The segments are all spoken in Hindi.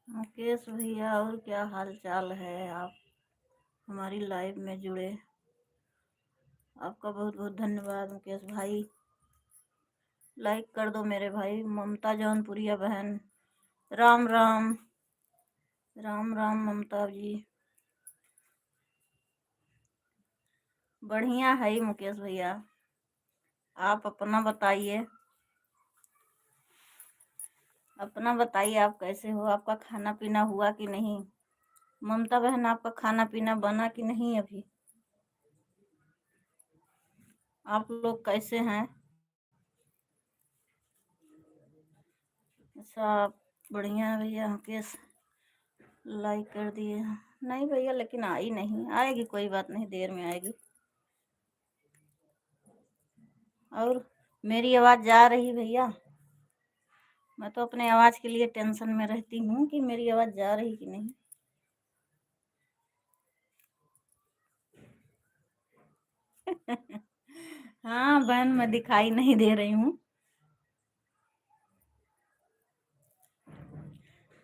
मुकेश भैया, और क्या हाल चाल है? आप हमारी लाइव में जुड़े, आपका बहुत बहुत धन्यवाद मुकेश भाई। लाइक कर दो मेरे भाई। ममता जौनपुरिया बहन, राम राम। राम राम ममता जी। बढ़िया है ही मुकेश भैया, आप अपना बताइए। अपना बताइए, आप कैसे हो? आपका खाना पीना हुआ कि नहीं? ममता बहन, आपका खाना पीना बना कि नहीं अभी? आप लोग कैसे हैं? अच्छा, बढ़िया है भैया। मुकेश लाइक कर दिए। नहीं भैया, लेकिन आई नहीं। आएगी, कोई बात नहीं, देर में आएगी। और मेरी आवाज़ जा रही भैया? मैं तो अपने आवाज़ के लिए टेंशन में रहती हूँ कि मेरी आवाज़ जा रही कि नहीं। हाँ बहन, मैं दिखाई नहीं दे रही हूँ।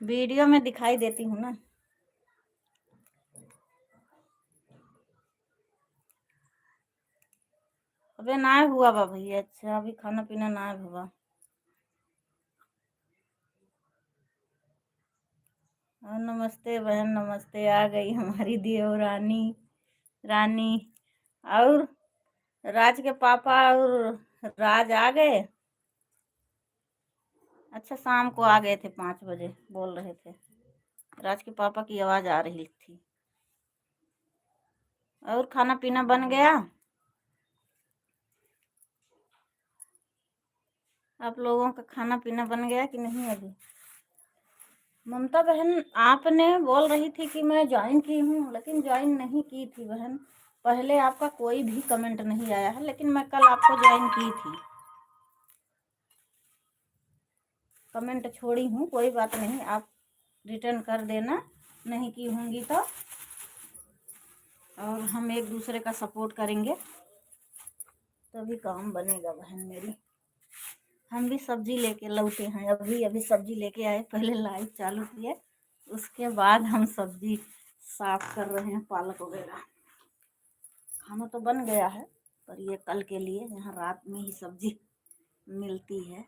वीडियो में दिखाई देती हूँ ना। अबे ना हुआ बा भैया। अच्छा, अभी खाना पीना ना हुआ। हाँ, नमस्ते बहन, नमस्ते। आ गई हमारी देवरानी रानी। और राज के पापा और राज आ गए? अच्छा, शाम को आ गए थे, 5 बजे बोल रहे थे। राज के पापा की आवाज़ आ रही थी। और खाना पीना बन गया? आप लोगों का खाना पीना बन गया कि नहीं अभी? ममता बहन, आपने बोल रही थी कि मैं ज्वाइन की हूँ, लेकिन ज्वाइन नहीं की थी बहन। पहले आपका कोई भी कमेंट नहीं आया है, लेकिन मैं कल आपको ज्वाइन की थी। कमेंट छोड़ी हूँ, कोई बात नहीं, आप रिटर्न कर देना। नहीं की होंगी तो। और हम एक दूसरे का सपोर्ट करेंगे, तभी काम बनेगा बहन मेरी। हम भी सब्जी लेके लौटे हैं, अभी अभी सब्जी लेके आए। पहले लाइव चालू किए, उसके बाद हम सब्जी साफ कर रहे हैं, पालक वगैरह। खाना तो बन गया है, पर ये कल के लिए, यहाँ रात में ही सब्जी मिलती है।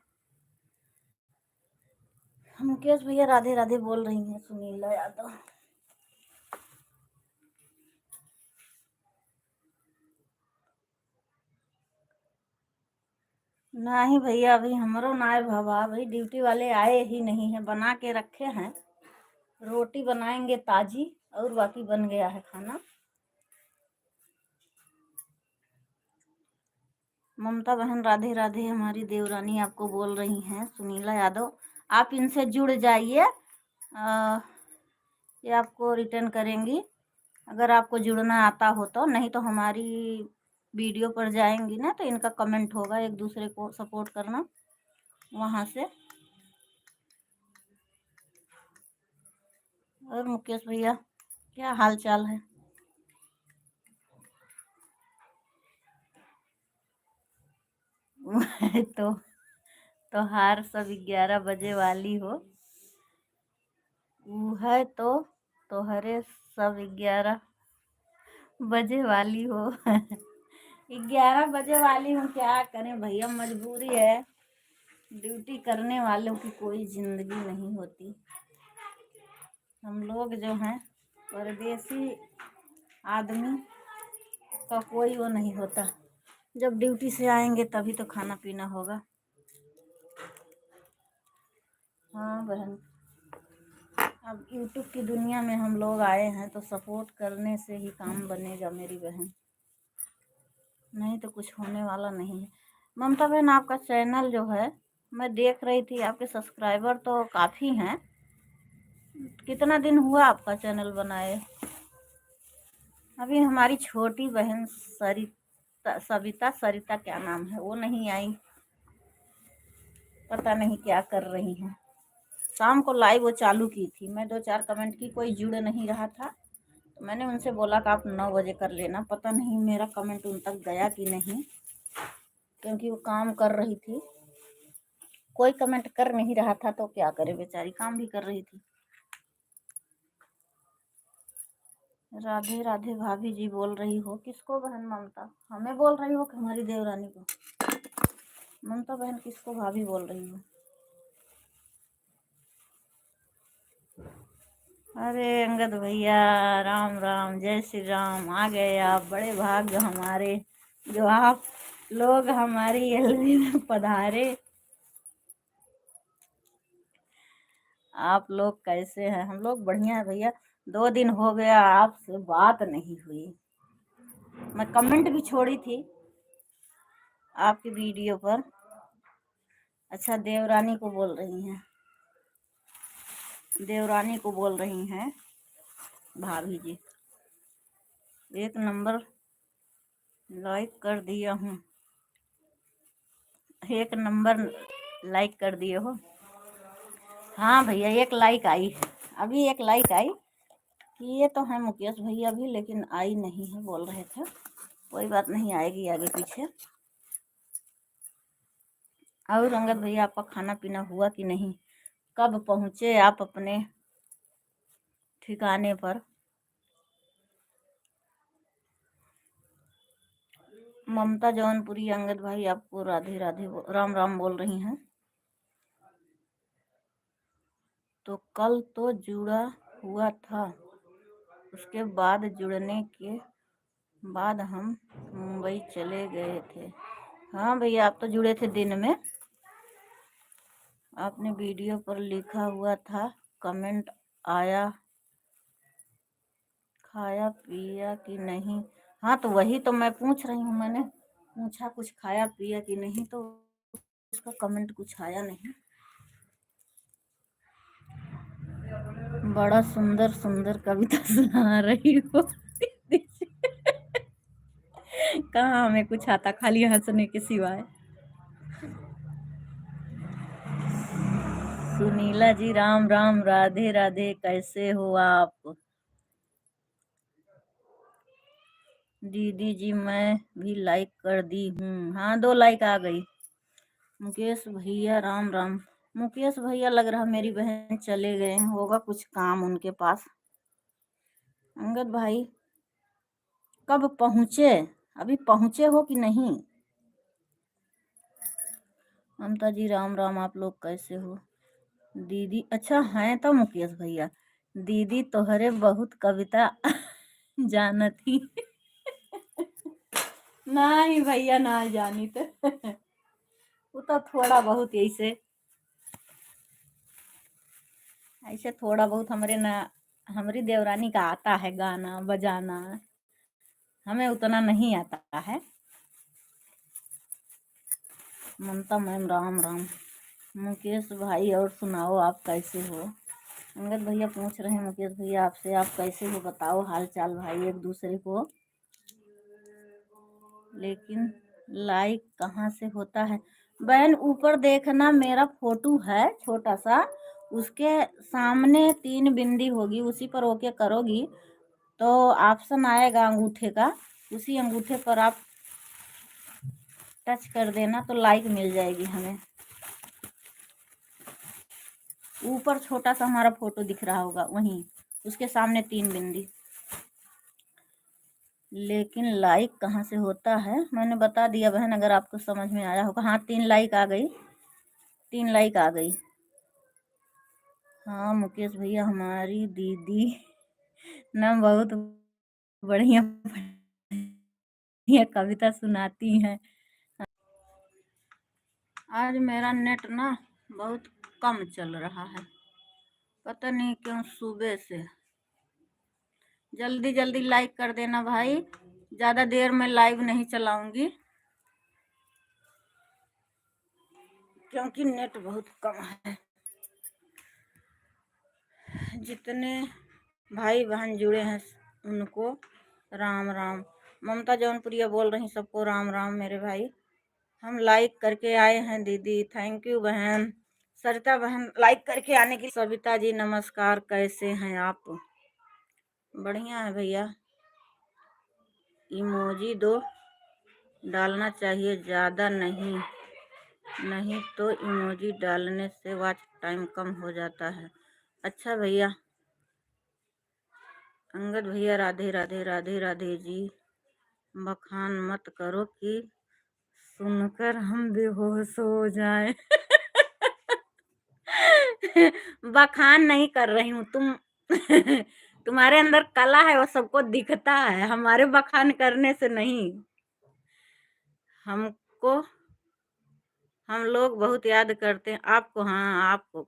मुकेश भैया राधे राधे बोल रही हैं, सुनीला यादव। नहीं भैया, अभी हमारो ना आए बाबा। भाई ड्यूटी वाले आए ही नहीं है, बना के रखे हैं। रोटी बनाएंगे ताजी, और बाकी बन गया है खाना। ममता बहन राधे राधे, हमारी देवरानी आपको बोल रही हैं, सुनीला यादव। आप इनसे जुड़ जाइए, ये आपको रिटर्न करेंगी अगर आपको जुड़ना आता हो तो। नहीं तो हमारी वीडियो पर जाएंगी ना, तो इनका कमेंट होगा, एक दूसरे को सपोर्ट करना वहाँ से। और मुकेश भैया, क्या हाल चाल है? तो हार सब 11 बजे वाली हो। वो है तो हरे सब 11 बजे वाली हो। 11 बजे वाली हूँ, क्या करें भैया, मजबूरी है। ड्यूटी करने वालों की कोई जिंदगी नहीं होती। हम लोग जो हैं परदेसी आदमी का कोई वो नहीं होता। जब ड्यूटी से आएंगे तभी तो खाना पीना होगा। हाँ बहन, अब यूट्यूब की दुनिया में हम लोग आए हैं, तो सपोर्ट करने से ही काम बनेगा मेरी बहन, नहीं तो कुछ होने वाला नहीं है। ममता बहन, आपका चैनल जो है, मैं देख रही थी, आपके सब्सक्राइबर तो काफ़ी हैं। कितना दिन हुआ आपका चैनल बनाए? अभी हमारी छोटी बहन सरिता क्या नाम है, वो नहीं आई, पता नहीं क्या कर रही है। शाम को लाइव वो चालू की थी, मैं 2-4 कमेंट की, कोई जुड़ नहीं रहा था, तो मैंने उनसे बोला कि आप 9 बजे कर लेना। पता नहीं मेरा कमेंट उन तक गया कि नहीं, क्योंकि वो काम कर रही थी, कोई कमेंट कर नहीं रहा था, तो क्या करे बेचारी, काम भी कर रही थी। राधे राधे भाभी जी बोल रही हो, किसको बहन? ममता हमें बोल रही हो कि हमारी देवरानी को? ममता बहन किसको भाभी बोल रही हो? अरे अंगद भैया, राम राम, जय श्री राम। आ गए आप, बड़े भाग्य हमारे जो आप लोग हमारी एलवी में पधारे। आप लोग कैसे हैं? हम लोग बढ़िया है भैया। 2 दिन हो गया आपसे बात नहीं हुई। मैं कमेंट भी छोड़ी थी आपकी वीडियो पर। अच्छा, देवरानी को बोल रही हैं, देवरानी को बोल रही हैं भाभी जी। 1 नंबर लाइक कर दिया हूँ, 1 नंबर लाइक कर दिए हो। हाँ भैया, 1 लाइक आई, अभी 1 लाइक आई कि ये तो है मुकेश भैया भी, लेकिन आई नहीं है बोल रहे थे। कोई बात नहीं, आएगी आगे पीछे। और रंगत भैया, आपका खाना पीना हुआ कि नहीं? कब पहुँचे आप अपने ठिकाने पर? ममता जौनपुरी अंगद भाई आपको राधे राधे राम राम बोल रही हैं। तो कल तो जुड़ा हुआ था, उसके बाद जुड़ने के बाद हम मुंबई चले गए थे। हाँ भैया, आप तो जुड़े थे दिन में, आपने वीडियो पर लिखा हुआ था कमेंट आया, खाया पिया कि नहीं। हाँ तो वही तो मैं पूछ रही हूँ, मैंने पूछा कुछ खाया पिया कि नहीं, तो उसका कमेंट कुछ आया नहीं। बड़ा सुंदर सुंदर कविता सुना रही हो। कहाँ हमें कुछ आता, खाली हंसने के सिवाय। सुनीला जी राम राम, राधे राधे, कैसे हो आप? दीदी जी मैं भी लाइक कर दी हूँ। हाँ, 2 लाइक आ गई। मुकेश भैया राम राम। मुकेश भैया लग रहा मेरी बहन चले गए हैं, होगा कुछ काम उनके पास। अंगद भाई कब पहुँचे? अभी पहुँचे हो कि नहीं? ममता जी राम राम, आप लोग कैसे हो? दीदी अच्छा हैं तो मुकेश भैया, दीदी तोहरे बहुत कविता जानती। नहीं भैया, ना जानी तो वो तो थोड़ा बहुत ऐसे ऐसे थोड़ा बहुत हमरे ना, हमारी देवरानी का आता है गाना बजाना, हमें उतना नहीं आता है। ममता मैम राम राम। मुकेश भाई और सुनाओ, आप कैसे हो? अंगद भैया पूछ रहे हैं मुकेश भैया आपसे, आप कैसे हो बताओ हाल चाल भाई एक दूसरे को। लेकिन लाइक कहाँ से होता है बहन? ऊपर देखना, मेरा फोटो है छोटा सा, उसके सामने 3 बिंदी होगी, उसी पर ओके करोगी तो ऑप्शन आएगा अंगूठे का, उसी अंगूठे पर आप टच कर देना तो लाइक मिल जाएगी हमें। ऊपर छोटा सा हमारा फोटो दिख रहा होगा, वहीं उसके सामने 3 बिंदी। लेकिन लाइक कहाँ से होता है मैंने बता दिया बहन, अगर आपको समझ में आया होगा। हाँ, 3 लाइक आ गई, 3 लाइक आ गई। हाँ मुकेश भैया, हमारी दीदी ना बहुत बढ़िया बढ़िया कविता सुनाती हैं। आज मेरा नेट ना बहुत कम चल रहा है, पता नहीं क्यों सुबह से। जल्दी जल्दी लाइक कर देना भाई, ज़्यादा देर में लाइव नहीं चलाऊंगी क्योंकि नेट बहुत कम है। जितने भाई बहन जुड़े हैं उनको राम राम। ममता जौनपुरिया बोल रही, सबको राम राम मेरे भाई। हम लाइक करके आए हैं दीदी, थैंक यू बहन। सरिता बहन लाइक करके आने की। सविता जी नमस्कार, कैसे हैं आप? बढ़िया है भैया। इमोजी दो डालना चाहिए, ज़्यादा नहीं, नहीं तो इमोजी डालने से वॉच टाइम कम हो जाता है। अच्छा भैया। अंगद भैया राधे राधे राधे राधे जी। बखान मत करो कि सुनकर हम बेहोश हो जाएं। बखान नहीं कर रही हूँ तुम। तुम्हारे अंदर कला है, वो सबको दिखता है, हमारे बखान करने से नहीं। हमको हम लोग बहुत याद करते हैं आपको। हाँ आपको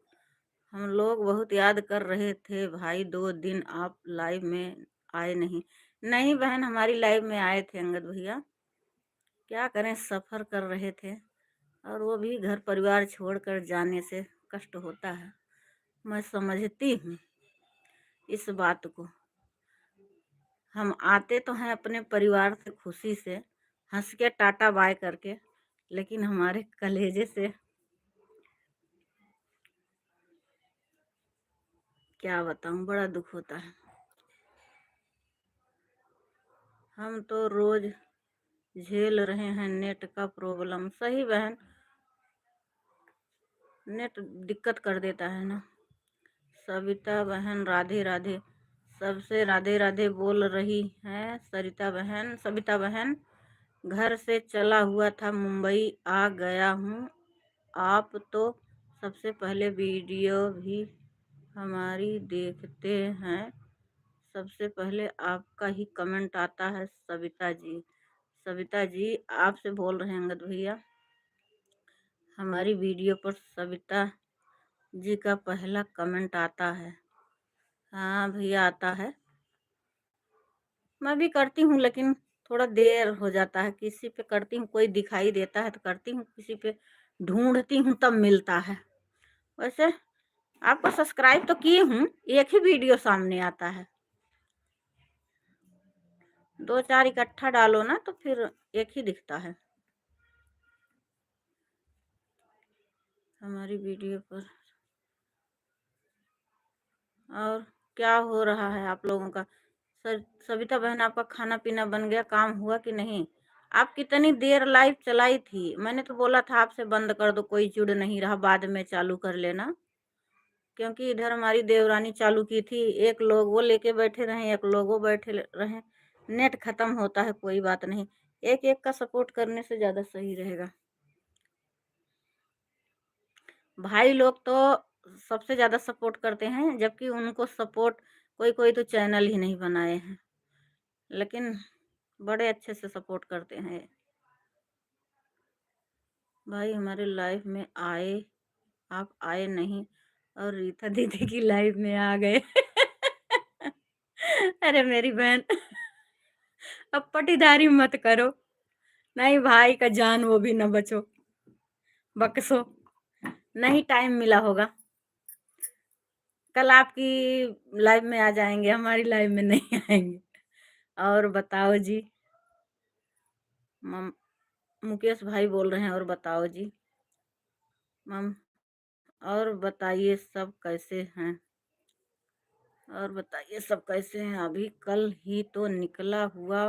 हम लोग बहुत याद कर रहे थे भाई, 2 दिन आप लाइव में आए नहीं। नहीं बहन, हमारी लाइव में आए थे अंगद भैया, क्या करें, सफ़र कर रहे थे, और वो भी घर परिवार छोड़कर जाने से कष्ट होता है। मैं समझती हूँ इस बात को। हम आते तो हैं अपने परिवार से खुशी से, हंस के टाटा बाय करके, लेकिन हमारे कलेजे से क्या बताऊं, बड़ा दुख होता है। हम तो रोज झेल रहे हैं नेट का प्रॉब्लम। सही बहन, नेट दिक्कत कर देता है ना। सविता बहन राधे राधे, सबसे राधे राधे बोल रही हैं सरिता बहन। सविता बहन, घर से चला हुआ था, मुंबई आ गया हूँ। आप तो सबसे पहले वीडियो भी हमारी देखते हैं, सबसे पहले आपका ही कमेंट आता है। सविता जी, सविता जी आपसे बोल रहे हैं अंगद भैया, हमारी वीडियो पर सविता जी का पहला कमेंट आता है। हाँ भैया आता है, मैं भी करती हूँ, लेकिन थोड़ा देर हो जाता है। किसी पे करती हूँ, कोई दिखाई देता है तो करती हूँ, किसी पे ढूंढती हूँ तब मिलता है। वैसे आपको सब्सक्राइब तो किए हूँ, एक ही वीडियो सामने आता है। 2-4 इकट्ठा डालो ना तो फिर एक ही दिखता है हमारी वीडियो पर। और क्या हो रहा है आप लोगों का? सर सविता बहन, आपका खाना पीना बन गया, काम हुआ कि नहीं? आप कितनी देर लाइव चलाई थी? मैंने तो बोला था आपसे बंद कर दो, कोई जुड़ नहीं रहा, बाद में चालू कर लेना। क्योंकि इधर हमारी देवरानी चालू की थी, एक लोग वो लेके बैठे रहे, एक लोग वो बैठे रहे, नेट खत्म होता है। कोई बात नहीं, एक एक का सपोर्ट करने से ज़्यादा सही रहेगा। भाई लोग तो सबसे ज़्यादा सपोर्ट करते हैं, जबकि उनको सपोर्ट कोई कोई तो चैनल ही नहीं बनाए हैं, लेकिन बड़े अच्छे से सपोर्ट करते हैं। भाई हमारे लाइफ में आए, आप आए नहीं, और रीता दीदी की लाइफ में आ गए। अरे मेरी बहन, अब पटीदारी मत करो। नहीं भाई का जान वो भी न बचो, बक्सो। नहीं टाइम मिला होगा, कल आपकी लाइव में आ जाएंगे, हमारी लाइव में नहीं आएंगे। और बताओ जी। मम मुकेश भाई बोल रहे हैं, और बताओ जी। मम और बताइए सब कैसे हैं? और बताइए सब कैसे हैं? अभी कल ही तो निकला हुआ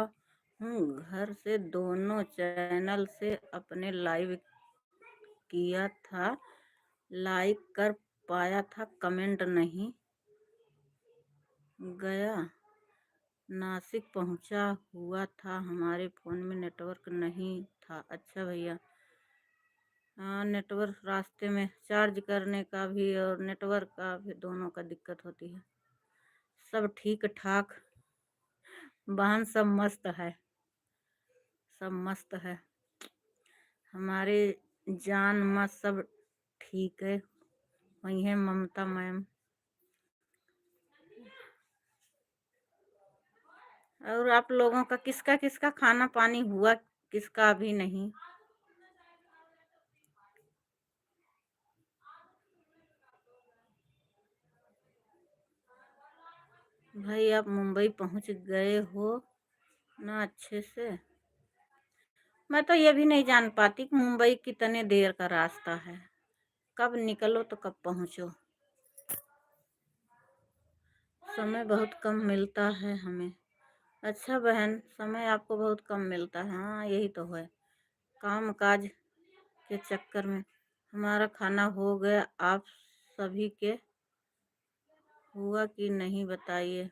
हूँ घर से, दोनों चैनल से अपने लाइव किया था, लाइक कर पाया था, कमेंट नहीं गया, नासिक पहुंचा हुआ था, हमारे फ़ोन में नेटवर्क नहीं था। अच्छा भैया, हाँ नेटवर्क रास्ते में चार्ज करने का भी और नेटवर्क का भी, दोनों का दिक्कत होती है। सब ठीक ठाक, बहन सब मस्त है, सब मस्त है, हमारे जान माँ सब ठीक है। वही है ममता मैम। और आप लोगों का किसका किसका खाना पानी हुआ, किसका अभी नहीं? भाई आप मुंबई पहुंच गए हो? ना अच्छे से। मैं तो ये भी नहीं जान पाती कि मुंबई कितने देर का रास्ता है, कब निकलो तो कब पहुंचो। समय बहुत कम मिलता है हमें। अच्छा बहन, समय आपको बहुत कम मिलता है। हाँ यही तो है, काम काज के चक्कर में। हमारा खाना हो गया, आप सभी के हुआ कि नहीं बताइए।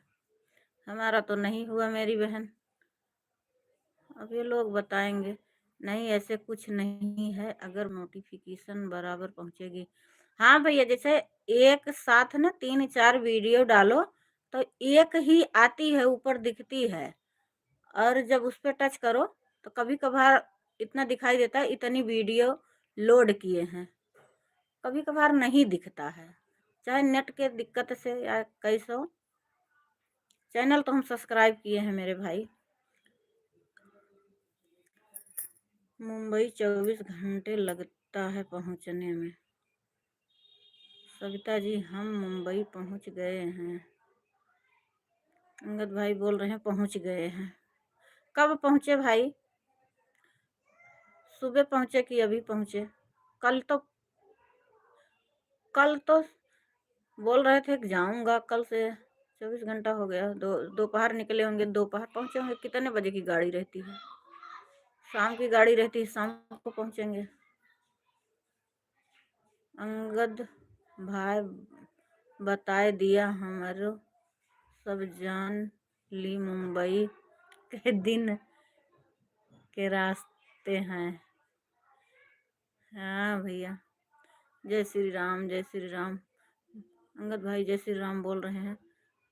हमारा तो नहीं हुआ मेरी बहन, अब ये लोग बताएंगे। नहीं ऐसे कुछ नहीं है, अगर नोटिफिकेशन बराबर पहुंचेगी। हाँ भैया, जैसे एक साथ ना 3-4 वीडियो डालो तो एक ही आती है, ऊपर दिखती है। और जब उस पर टच करो तो कभी कभार इतना दिखाई देता है, इतनी वीडियो लोड किए हैं। कभी कभार नहीं दिखता है, चाहे नेट के दिक्कत से या कैसे हो। चैनल तो हम सब्सक्राइब किए हैं मेरे भाई। मुंबई 24 घंटे लगता है पहुंचने में। सविता जी हम मुंबई पहुंच गए हैं। अंगद भाई बोल रहे हैं पहुंच गए हैं। कब पहुंचे भाई? सुबह पहुंचे कि अभी पहुंचे? कल तो कल तो बोल रहे थे कि जाऊंगा कल से। 24 घंटा हो गया, दोपहर निकले होंगे, दोपहर पहुंचे होंगे। कितने बजे की गाड़ी रहती है? शाम की गाड़ी रहती है, शाम को पहुंचेंगे। अंगद भाई बताए दिया, हमारो सब जान ली। मुंबई के दिन के रास्ते हैं। हाँ भैया, जय श्री राम, जय श्री राम। अंगद भाई जय श्री राम बोल रहे हैं।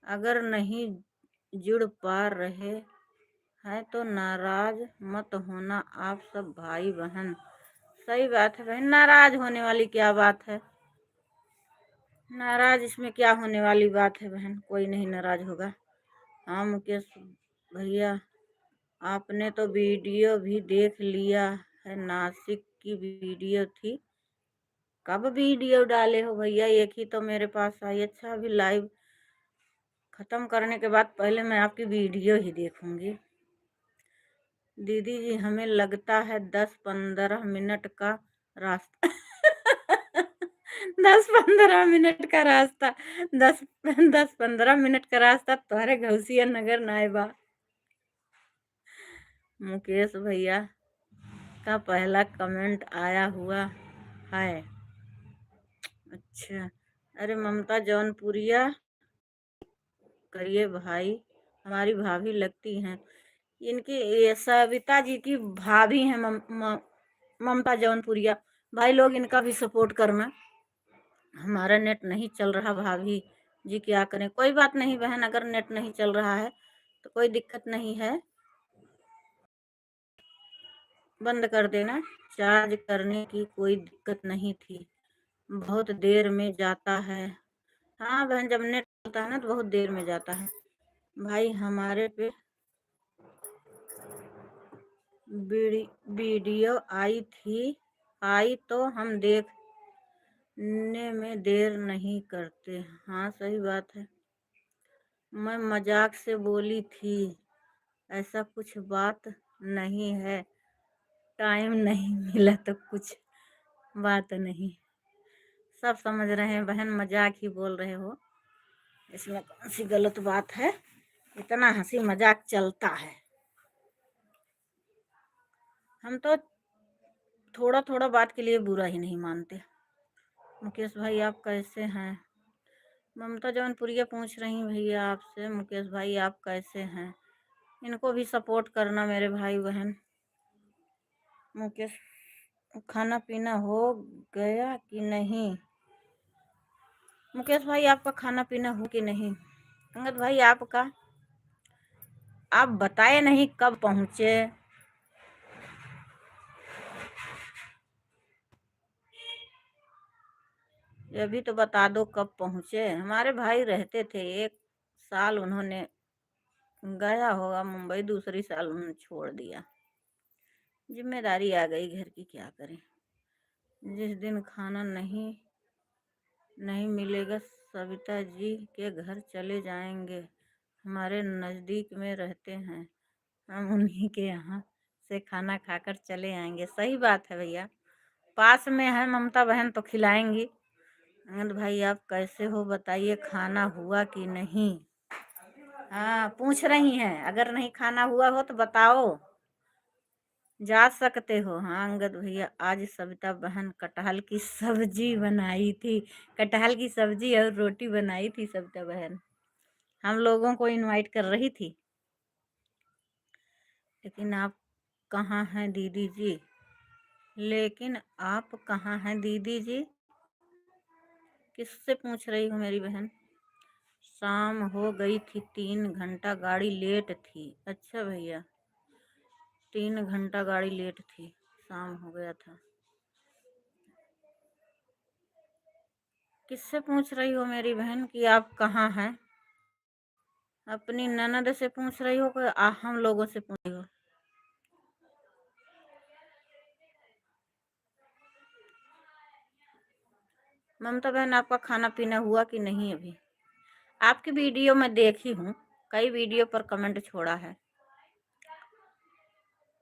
अगर नहीं जुड़ पा रहे हैं तो नाराज मत होना आप सब भाई बहन। सही बात है बहन, नाराज होने वाली क्या बात है? नाराज इसमें क्या होने वाली बात है बहन? कोई नहीं नाराज होगा। हाँ मुकेश भैया, आपने तो वीडियो भी देख लिया है, नासिक की वीडियो थी। कब वीडियो डाले हो भैया? एक ही तो मेरे पास आई। अच्छा अभी लाइव खत्म करने के बाद पहले मैं आपकी वीडियो ही देखूंगी। दीदी जी हमें लगता है 10-15 मिनट का रास्ता 10-15 मिनट का रास्ता, 10-15 मिनट का रास्ता तुम्हारे घुसिया नगर नायबा। मुकेश भैया का पहला कमेंट आया हुआ है। अच्छा, अरे ममता जौनपुरिया करिए भाई, हमारी भाभी लगती हैं। इनकी ये सविता जी की भाभी हैं ममता जौनपुरिया। भाई लोग इनका भी सपोर्ट करना। हमारा नेट नहीं चल रहा भाभी जी, क्या करें? कोई बात नहीं बहन, अगर नेट नहीं चल रहा है तो कोई दिक्कत नहीं है, बंद कर देना। चार्ज करने की कोई दिक्कत नहीं थी, बहुत देर में जाता है। हाँ बहन, जब नेट चलता है ना तो बहुत देर में जाता है। भाई हमारे पे वीडियो आई तो हम देखने में देर नहीं करते। हाँ सही बात है, मैं मजाक से बोली थी, ऐसा कुछ बात नहीं है। टाइम नहीं मिला तो कुछ बात नहीं। सब समझ रहे हैं बहन, मजाक ही बोल रहे हो, इसमें कौन सी गलत बात है? इतना हंसी मजाक चलता है। हम तो थोड़ा थोड़ा बात के लिए बुरा ही नहीं मानते। मुकेश भाई आप कैसे हैं? ममता जौनपुरिया पूछ रही भैया आपसे, मुकेश भाई आप कैसे हैं? इनको भी सपोर्ट करना मेरे भाई बहन। मुकेश, खाना पीना हो गया कि नहीं? मुकेश भाई आपका खाना पीना हो कि नहीं? अंगद भाई आपका, आप बताए नहीं कब पहुँचे। ये भी तो बता दो कब पहुँचे। हमारे भाई रहते थे 1 साल, उन्होंने गया होगा मुंबई, दूसरी साल उन्होंने छोड़ दिया। जिम्मेदारी आ गई घर की, क्या करें। जिस दिन खाना नहीं नहीं मिलेगा सविता जी के घर चले जाएंगे, हमारे नज़दीक में रहते हैं। हम उन्हीं के यहाँ से खाना खाकर चले आएंगे। सही बात है भैया, पास में है ममता बहन तो खिलाएंगी। आनंद भाई आप कैसे हो बताइए, खाना हुआ कि नहीं? हाँ पूछ रही हैं, अगर नहीं खाना हुआ हो तो बताओ, जा सकते हो। हाँ अंगद भैया, आज सविता बहन कटहल की सब्जी बनाई थी। कटहल की सब्जी और रोटी बनाई थी सविता बहन, हम लोगों को इनवाइट कर रही थी। लेकिन आप कहाँ हैं दीदी जी? लेकिन आप कहाँ हैं दीदी जी? किससे पूछ रही हो मेरी बहन? शाम हो गई थी, 3 घंटा गाड़ी लेट थी। अच्छा भैया, 3 घंटा गाड़ी लेट थी, शाम हो गया था। किससे पूछ रही हो मेरी बहन कि आप कहाँ हैं? अपनी ननद से पूछ रही हो कि हम लोगों से पूछ रही हो? ममता बहन आपका खाना पीना हुआ कि नहीं अभी? आपकी वीडियो मैं देखी हूँ, कई वीडियो पर कमेंट छोड़ा है।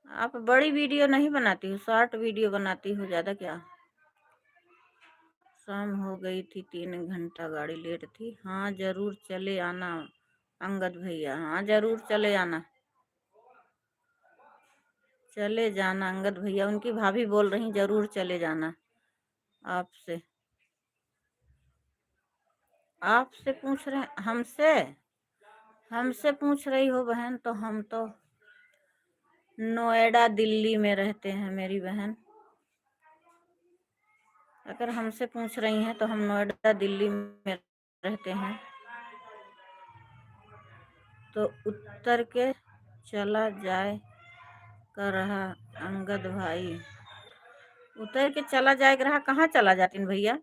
आप बड़ी वीडियो नहीं बनाती हो, शॉर्ट वीडियो बनाती हो ज़्यादा क्या? शाम हो गई थी, 3 घंटा गाड़ी लेट थी। हाँ जरूर चले आना अंगद भैया, हाँ जरूर चले आना, चले जाना अंगद भैया। उनकी भाभी बोल रही जरूर चले जाना। आपसे आपसे पूछ रहे हैं? हमसे हमसे पूछ रही हो बहन? तो हम तो नोएडा दिल्ली में रहते हैं मेरी बहन। अगर हमसे पूछ रही हैं तो हम नोएडा दिल्ली में रहते हैं। तो उत्तर के चला जाए कर रहा अंगद भाई, उतर के चला जाएगा रहा, कहाँ चला जाती भैया?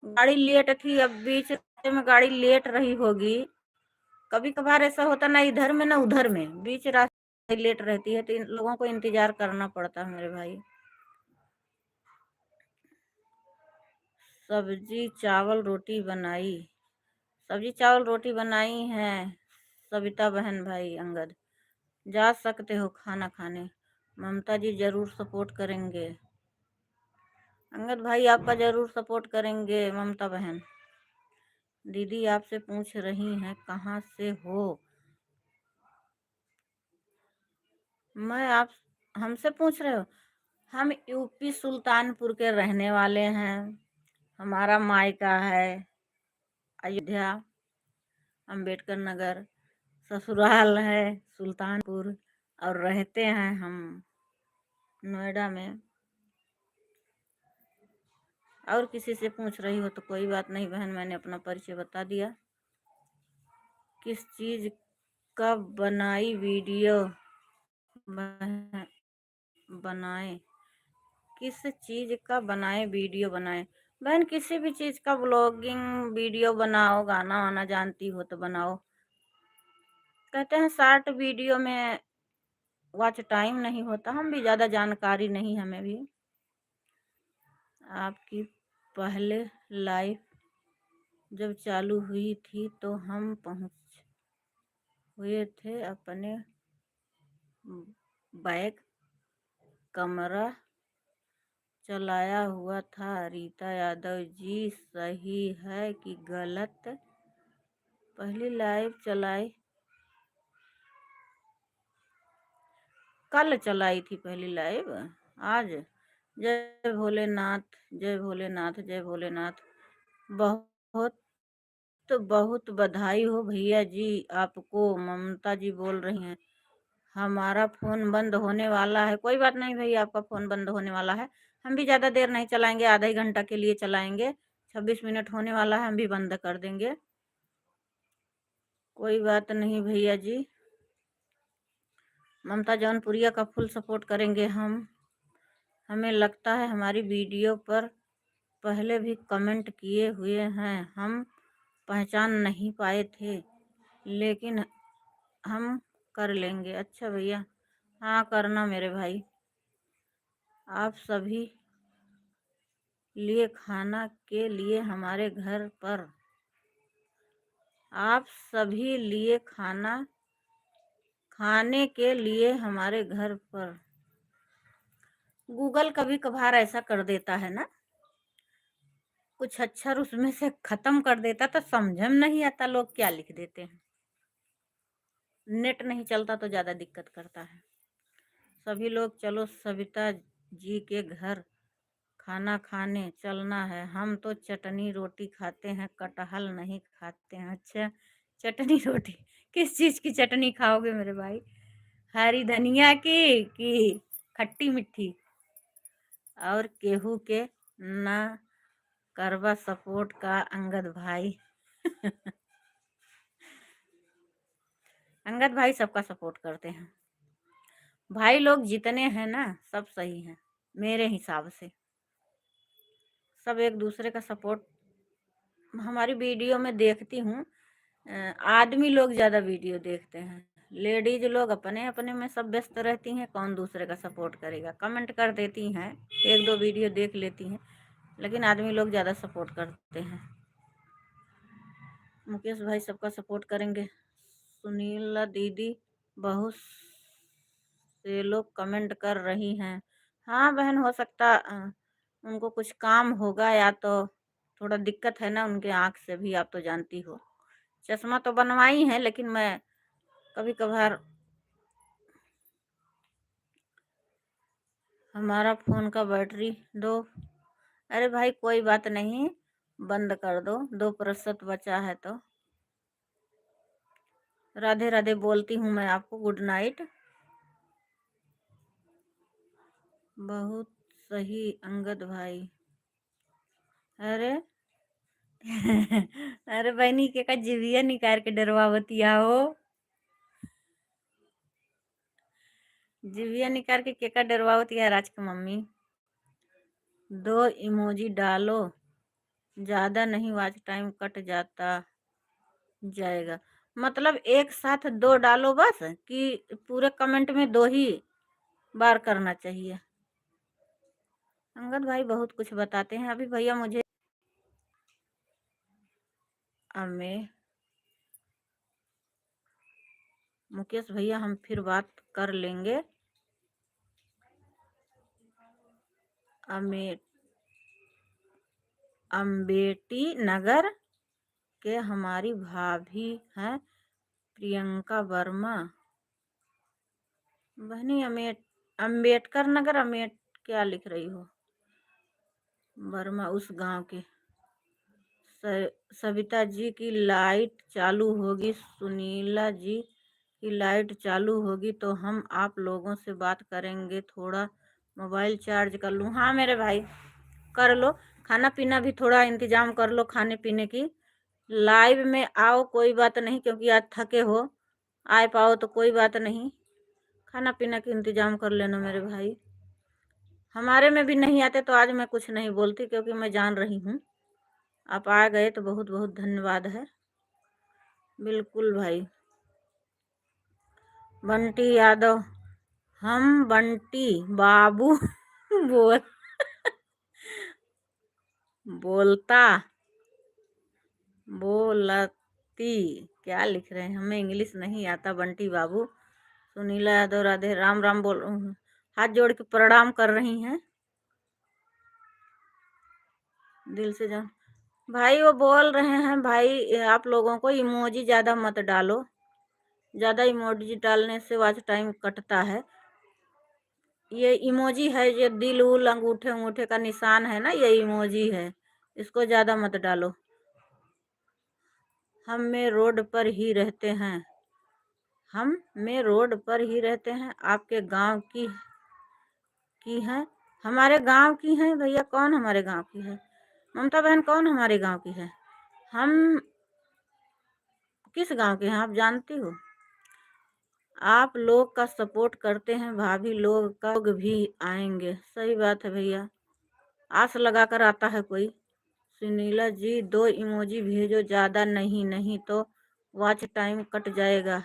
गाड़ी लेट थी, अब बीच रास्ते में गाड़ी लेट रही होगी। कभी कभार ऐसा होता ना इधर में ना उधर में, बीच रास्ते लेट रहती है तो इन लोगों को इंतजार करना पड़ता है मेरे भाई। सब्जी चावल रोटी बनाई, सब्जी चावल रोटी बनाई है सविता बहन भाई अंगद। जा सकते हो खाना खाने, ममता जी जरूर सपोर्ट करेंगे। अंगद भाई आपका जरूर सपोर्ट करेंगे ममता बहन। दीदी आपसे पूछ रही हैं कहाँ से हो? मैं आप हमसे पूछ रहे हो? हम यूपी सुल्तानपुर के रहने वाले हैं। हमारा मायका है अयोध्या, अंबेडकर नगर, ससुराल है सुल्तानपुर, और रहते हैं हम नोएडा में। और किसी से पूछ रही हो तो कोई बात नहीं बहन, मैंने अपना परिचय बता दिया। किस चीज़ का बनाई वीडियो बनाए, किस चीज़ का बनाए वीडियो बनाए? बहन किसी भी चीज़ का ब्लॉगिंग वीडियो बनाओ, गाना वाना जानती हो तो बनाओ। कहते हैं शॉर्ट वीडियो में वॉच टाइम नहीं होता, हम भी ज़्यादा जानकारी नहीं हमें भी। आपकी पहले लाइफ जब चालू हुई थी तो हम पहुँच हुए थे अपने बैग, कमरा चलाया हुआ था। रीता यादव जी सही है कि गलत? पहली लाइव चलाई, कल चलाई थी पहली लाइव, आज? जय भोलेनाथ, जय भोलेनाथ, जय भोलेनाथ। बहुत बहुत बधाई हो भैया जी आपको। ममता जी बोल रही हैं हमारा फ़ोन बंद होने वाला है। कोई बात नहीं भैया, आपका फ़ोन बंद होने वाला है। हम भी ज़्यादा देर नहीं चलाएंगे, आधा ही घंटा के लिए चलाएंगे। 26 मिनट होने वाला है, हम भी बंद कर देंगे। कोई बात नहीं भैया जी, ममता जौनपुरिया का फुल सपोर्ट करेंगे हम। हमें लगता है हमारी वीडियो पर पहले भी कमेंट किए हुए हैं, हम पहचान नहीं पाए थे, लेकिन हम कर लेंगे। अच्छा भैया, हाँ करना मेरे भाई। आप सभी लिए खाना के लिए हमारे घर पर, आप सभी लिए खाना खाने के लिए हमारे घर पर गूगल कभी कभार ऐसा कर देता है ना, कुछ अक्षर उसमें से खत्म कर देता तो समझ में नहीं आता लोग क्या लिख देते हैं। नेट नहीं चलता तो ज़्यादा दिक्कत करता है। सभी लोग चलो सविता जी के घर खाना खाने चलना है। हम तो चटनी रोटी खाते हैं, कटहल नहीं खाते हैं। अच्छा, चटनी रोटी किस चीज़ की चटनी खाओगे मेरे भाई? हरी धनिया की कि खट्टी मीठी? और केहू के ना करवा सपोर्ट का अंगद भाई। अंगद भाई सबका सपोर्ट करते हैं। भाई लोग जितने हैं ना सब सही हैं मेरे हिसाब से। सब एक दूसरे का सपोर्ट हमारी वीडियो में देखती हूँ। आदमी लोग ज़्यादा वीडियो देखते हैं, लेडीज लोग अपने अपने में सब व्यस्त रहती हैं, कौन दूसरे का सपोर्ट करेगा। कमेंट कर देती हैं, एक दो वीडियो देख लेती हैं, लेकिन आदमी लोग ज़्यादा सपोर्ट करते हैं। मुकेश भाई सबका सपोर्ट करेंगे। सुनीला दीदी बहुत से लोग कमेंट कर रही हैं। हाँ बहन, हो सकता उनको कुछ काम होगा या तो थोड़ा दिक्कत है ना उनके आँख से भी, आप तो जानती हो। चश्मा तो बनवाई है लेकिन मैं कभी कभार हमारा फ़ोन का बैटरी दो। अरे भाई कोई बात नहीं, बंद कर दो, 2% बचा है तो। राधे राधे बोलती हूँ मैं आपको, गुड नाइट। बहुत सही अंगद भाई। अरे अरे बहनी के का जीविया निकाल के डरवावतिया हो। जीविया निकाल के का डरवावतिया राज की मम्मी। 2 इमोजी डालो, ज़्यादा नहीं, वॉच टाइम कट जाता जाएगा। मतलब एक साथ 2 डालो बस, कि पूरे कमेंट में 2 ही बार करना चाहिए? अंगद भाई बहुत कुछ बताते हैं। अभी भैया मुझे हमें मुकेश भैया हम फिर बात कर लेंगे। अम्बेटी नगर के हमारी भाभी हैं प्रियंका वर्मा। बहनी अम्बेडकर नगर, क्या लिख रही हो? वर्मा उस गांव के। सविता जी की लाइट चालू होगी, सुनीला जी की लाइट चालू होगी तो हम आप लोगों से बात करेंगे। थोड़ा मोबाइल चार्ज कर लूँ। हाँ मेरे भाई कर लो, खाना पीना भी थोड़ा इंतजाम कर लो खाने पीने की। लाइव में आओ कोई बात नहीं, क्योंकि आज थके हो, आए पाओ तो कोई बात नहीं, खाना पीना का इंतजाम कर लेना मेरे भाई। हमारे में भी नहीं आते तो आज मैं कुछ नहीं बोलती, क्योंकि मैं जान रही हूँ आप आ गए तो बहुत बहुत धन्यवाद है। बिल्कुल भाई। बंटी यादव, हम बंटी बाबू बोल बोलता बोलती क्या लिख रहे हैं? हमें इंग्लिश नहीं आता बंटी बाबू। सुनीला यादव राधे राम राम बोल, हाथ जोड़ के प्रणाम कर रही हैं दिल से जान। भाई वो बोल रहे हैं भाई आप लोगों को इमोजी ज़्यादा मत डालो, ज़्यादा इमोजी डालने से वॉच टाइम कटता है। ये इमोजी है, ये दिल उल अंगूठे अंगूठे का निशान है ना, ये इमोजी है, इसको ज़्यादा मत डालो। हम में रोड पर ही रहते हैं, हम में रोड पर ही रहते हैं। आपके गांव की हैं? हमारे गांव की हैं भैया? कौन हमारे गांव की है? ममता बहन कौन हमारे गांव की है? हम किस गांव के हैं आप जानती हो? आप लोग का सपोर्ट करते हैं, भाभी लोग का लोग भी आएंगे। सही बात है भैया, आस लगा कर आता है कोई। सुनीला जी 2 इमोजी भेजो, ज़्यादा नहीं, नहीं तो वॉच टाइम कट जाएगा।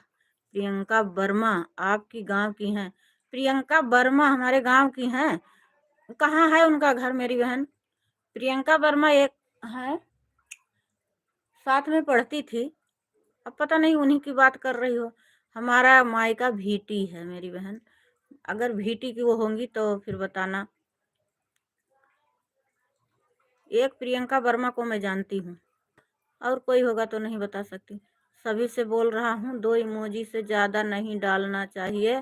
प्रियंका वर्मा आपकी गांव की हैं? प्रियंका वर्मा हमारे गांव की हैं? कहाँ है उनका घर मेरी बहन? प्रियंका वर्मा एक है, साथ में पढ़ती थी, अब पता नहीं उन्हीं की बात कर रही हो। हमारा मायका भीटी है मेरी बहन। अगर भीटी की वो होंगी तो फिर बताना। एक प्रियंका वर्मा को मैं जानती हूँ, और कोई होगा तो नहीं बता सकती। सभी से बोल रहा हूँ, 2 इमोजी से ज़्यादा नहीं डालना चाहिए।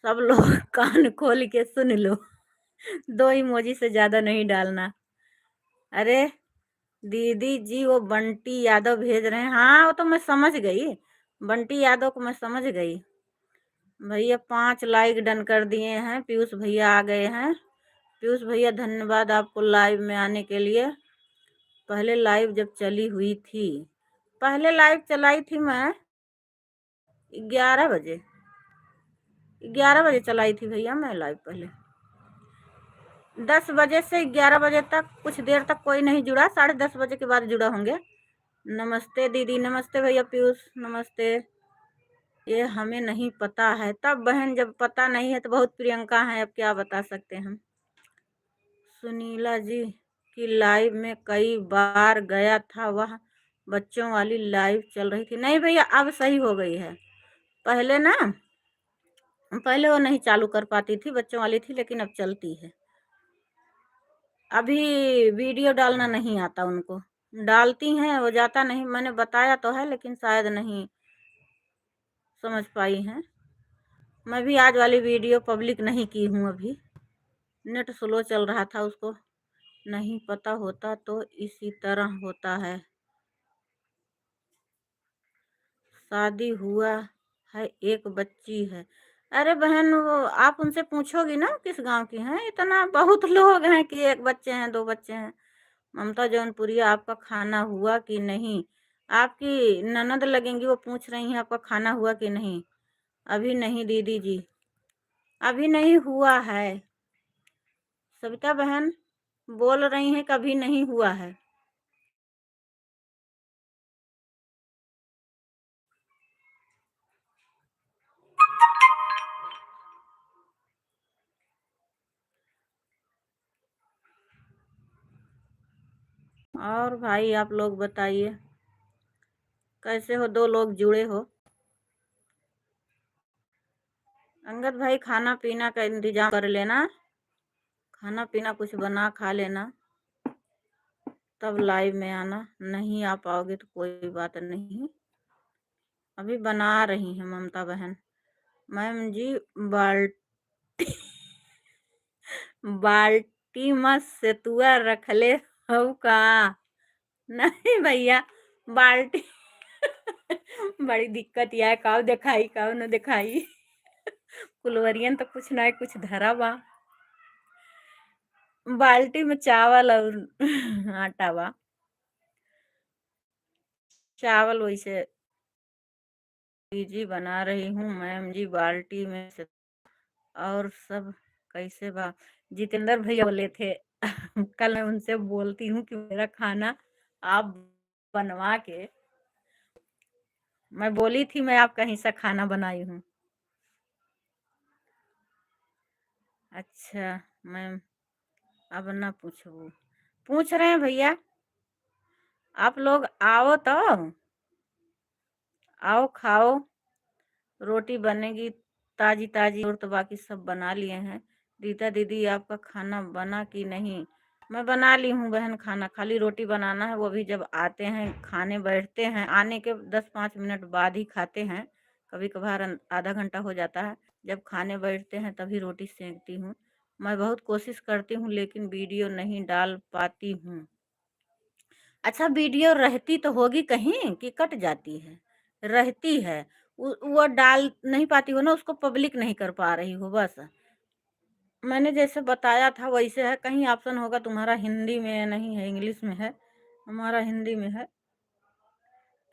सब लोग कान खोल के सुन लो। 2 इमोजी से ज़्यादा नहीं डालना। अरे दीदी जी, वो बंटी यादव भेज रहे हैं। हाँ, वो तो मैं समझ गई। बंटी यादव को मैं समझ गई। भैया 5 लाइक डन कर दिए हैं। पीयूष भैया आ गए हैं। पीयूष भैया धन्यवाद आपको लाइव में आने के लिए। पहले लाइव जब चली हुई थी, पहले लाइव चलाई थी मैं 11 बजे। 11 बजे चलाई थी भैया मैं लाइव पहले। 10 बजे से 11 बजे तक कुछ देर तक कोई नहीं जुड़ा। 10:30 बजे के बाद जुड़ा होंगे। नमस्ते दीदी। नमस्ते भैया पीयूष। नमस्ते। ये हमें नहीं पता है। तब बहन, जब पता नहीं है तो बहुत प्रियंका है, अब क्या बता सकते हैं हम। सुनीला जी की लाइव में कई बार गया था, वह बच्चों वाली लाइव चल रही थी। नहीं भैया, अब सही हो गई है। पहले ना, पहले वो नहीं चालू कर पाती थी, बच्चों वाली थी, लेकिन अब चलती है। अभी वीडियो डालना नहीं आता उनको। डालती हैं, वो जाता नहीं। मैंने बताया तो है, लेकिन शायद नहीं समझ पाई हैं। मैं भी आज वाली वीडियो पब्लिक नहीं की हूँ अभी। नेट स्लो चल रहा था, उसको नहीं पता होता तो इसी तरह होता है। शादी हुआ है, एक बच्ची है। अरे बहन, वो आप उनसे पूछोगी ना किस गांव की हैं। इतना बहुत लोग हैं कि एक बच्चे हैं, 2 बच्चे हैं। ममता जौनपुरिया, आपका खाना हुआ कि नहीं? आपकी ननद लगेंगी, वो पूछ रही हैं आपका खाना हुआ कि नहीं। अभी नहीं दीदी जी, अभी नहीं हुआ है। सविता बहन बोल रही हैं कभी नहीं हुआ है। और भाई आप लोग बताइए, कैसे हो? 2 लोग जुड़े हो। अंगद भाई, खाना पीना का इंतजाम कर लेना। खाना पीना कुछ बना खा लेना, तब लाइव में आना। नहीं आ पाओगे तो कोई बात नहीं। अभी बना रही हैं ममता बहन। मैम जी, बाल्टी बाल्टी में सेतुआ रखले हो का? नहीं भैया, बाल्टी बड़ी दिक्कत यह काव दिखाई काव न दिखाई। कुलवरियन तो कुछ ना कुछ धरा बा। बाल्टी में चावल और आटा बा। चावल वैसे जी बना रही हूँ मैम जी, बाल्टी में से। और सब कैसे बा? जितेंद्र भैया बोले थे कल मैं उनसे बोलती हूँ कि मेरा खाना आप बनवा के। मैं बोली थी मैं आप कहीं से खाना बनाई हूँ। अच्छा मैम, अब ना पूछो। पूछ रहे हैं भैया, आप लोग आओ तो आओ, खाओ। रोटी बनेगी ताजी ताजी, और तो बाकी सब बना लिए हैं। रीता दीदी, आपका खाना बना कि नहीं? मैं बना ली हूँ बहन खाना, खाली रोटी बनाना है। वो भी जब आते हैं खाने बैठते हैं, आने के 10-5 मिनट बाद ही खाते हैं। कभी कभार आधा घंटा हो जाता है। जब खाने बैठते हैं तभी रोटी सेंकती हूँ। मैं बहुत कोशिश करती हूँ, लेकिन वीडियो नहीं डाल पाती हूँ। अच्छा, वीडियो रहती तो होगी कहीं कि कट जाती है? रहती है। वो डाल नहीं पाती हो ना, उसको पब्लिक नहीं कर पा रही हो बस। मैंने जैसे बताया था वैसे है। कहीं ऑप्शन होगा तुम्हारा हिंदी में नहीं है, इंग्लिश में है। हमारा हिंदी में है।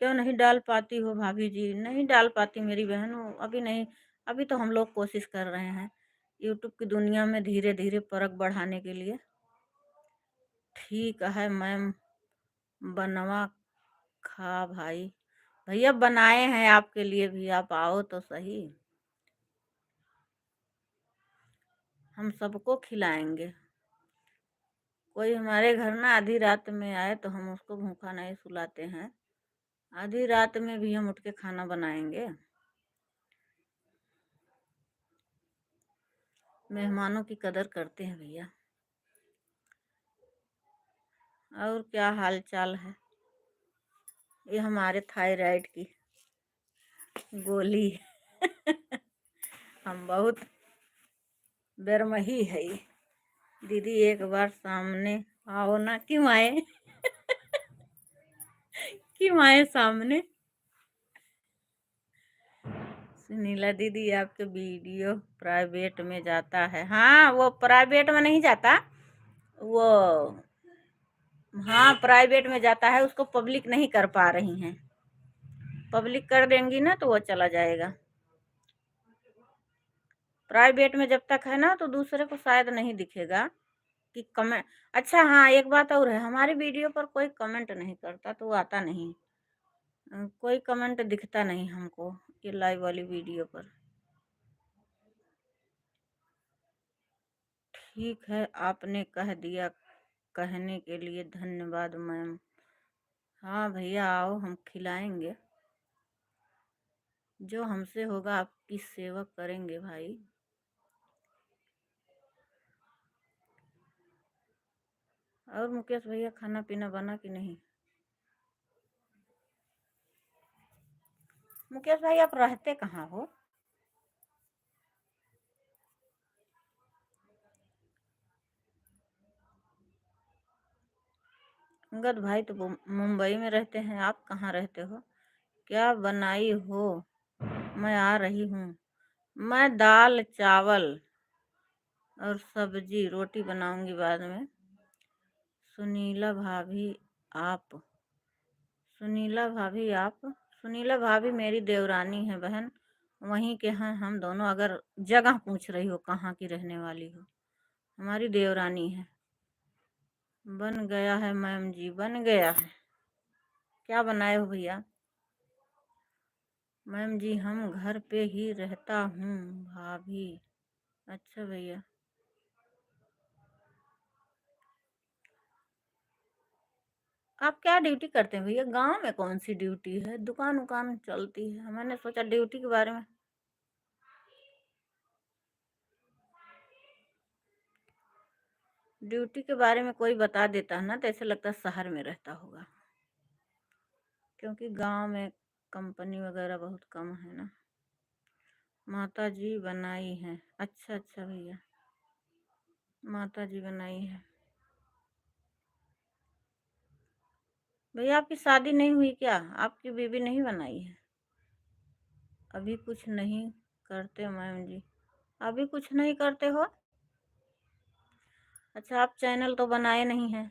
क्यों नहीं डाल पाती हो भाभी जी? नहीं डाल पाती मेरी बहन, वो अभी नहीं। अभी तो हम लोग कोशिश कर रहे हैं यूट्यूब की दुनिया में धीरे धीरे परख बढ़ाने के लिए। ठीक है मैम, बनवा खा भाई। भैया बनाए हैं आपके लिए भी, आप आओ तो सही। हम सबको खिलाएंगे। कोई हमारे घर ना आधी रात में आए तो हम उसको भूखा नहीं सुलाते हैं। आधी रात में भी हम उठ के खाना बनाएंगे। मेहमानों की कदर करते हैं भैया। और क्या हाल चाल है? ये हमारे थायराइड की गोली हम बहुत बेरमही है ये। दीदी एक बार सामने आओ ना। क्यों आए? क्यों आए सामने? सुनीला दीदी आपके वीडियो प्राइवेट में जाता है? हाँ, वो प्राइवेट में नहीं जाता वो। हाँ, प्राइवेट में जाता है, उसको पब्लिक नहीं कर पा रही हैं। पब्लिक कर देंगी ना तो वो चला जाएगा। प्राइवेट में जब तक है ना तो दूसरे को शायद नहीं दिखेगा कि कमेंट। अच्छा हाँ, एक बात और है, हमारी वीडियो पर कोई कमेंट नहीं करता तो वो आता नहीं। कोई कमेंट दिखता नहीं हमको ये लाइव वाली वीडियो पर। ठीक है, आपने कह दिया, कहने के लिए धन्यवाद मैम। हाँ भैया आओ, हम खिलाएंगे। जो हमसे होगा आपकी सेवा करेंगे भाई। और मुकेश भैया खाना पीना बना कि नहीं? मुकेश भाई आप रहते कहाँ हो? अंगद भाई तो मुंबई में रहते हैं, आप कहाँ रहते हो? क्या बनाई हो? मैं आ रही हूँ। मैं दाल चावल और सब्जी रोटी बनाऊंगी बाद में। सुनीला भाभी आप सुनीला भाभी आप सुनीला भाभी मेरी देवरानी है बहन। वहीं के हैं हम दोनों। अगर जगह पूछ रही हो कहाँ की रहने वाली हो, हमारी देवरानी है। बन गया है मैम जी, बन गया है। क्या बनाए हो भैया? मैम जी हम घर पे ही रहता हूँ भाभी। अच्छा भैया। आप क्या ड्यूटी करते हैं भैया? गांव में कौन सी ड्यूटी है? दुकान उकान चलती है? मैंने सोचा ड्यूटी के बारे में। ड्यूटी के बारे में कोई बता देता है ना तो ऐसे लगता है शहर में रहता होगा, क्योंकि गांव में कंपनी वगैरह बहुत कम है ना। माता जी बनाई है? अच्छा अच्छा भैया, माता जी बनाई है। भैया आपकी शादी नहीं हुई क्या? आपकी बीबी नहीं बनाई है? अभी कुछ नहीं करते मैम जी? अभी कुछ नहीं करते हो? अच्छा, आप चैनल तो बनाए नहीं हैं,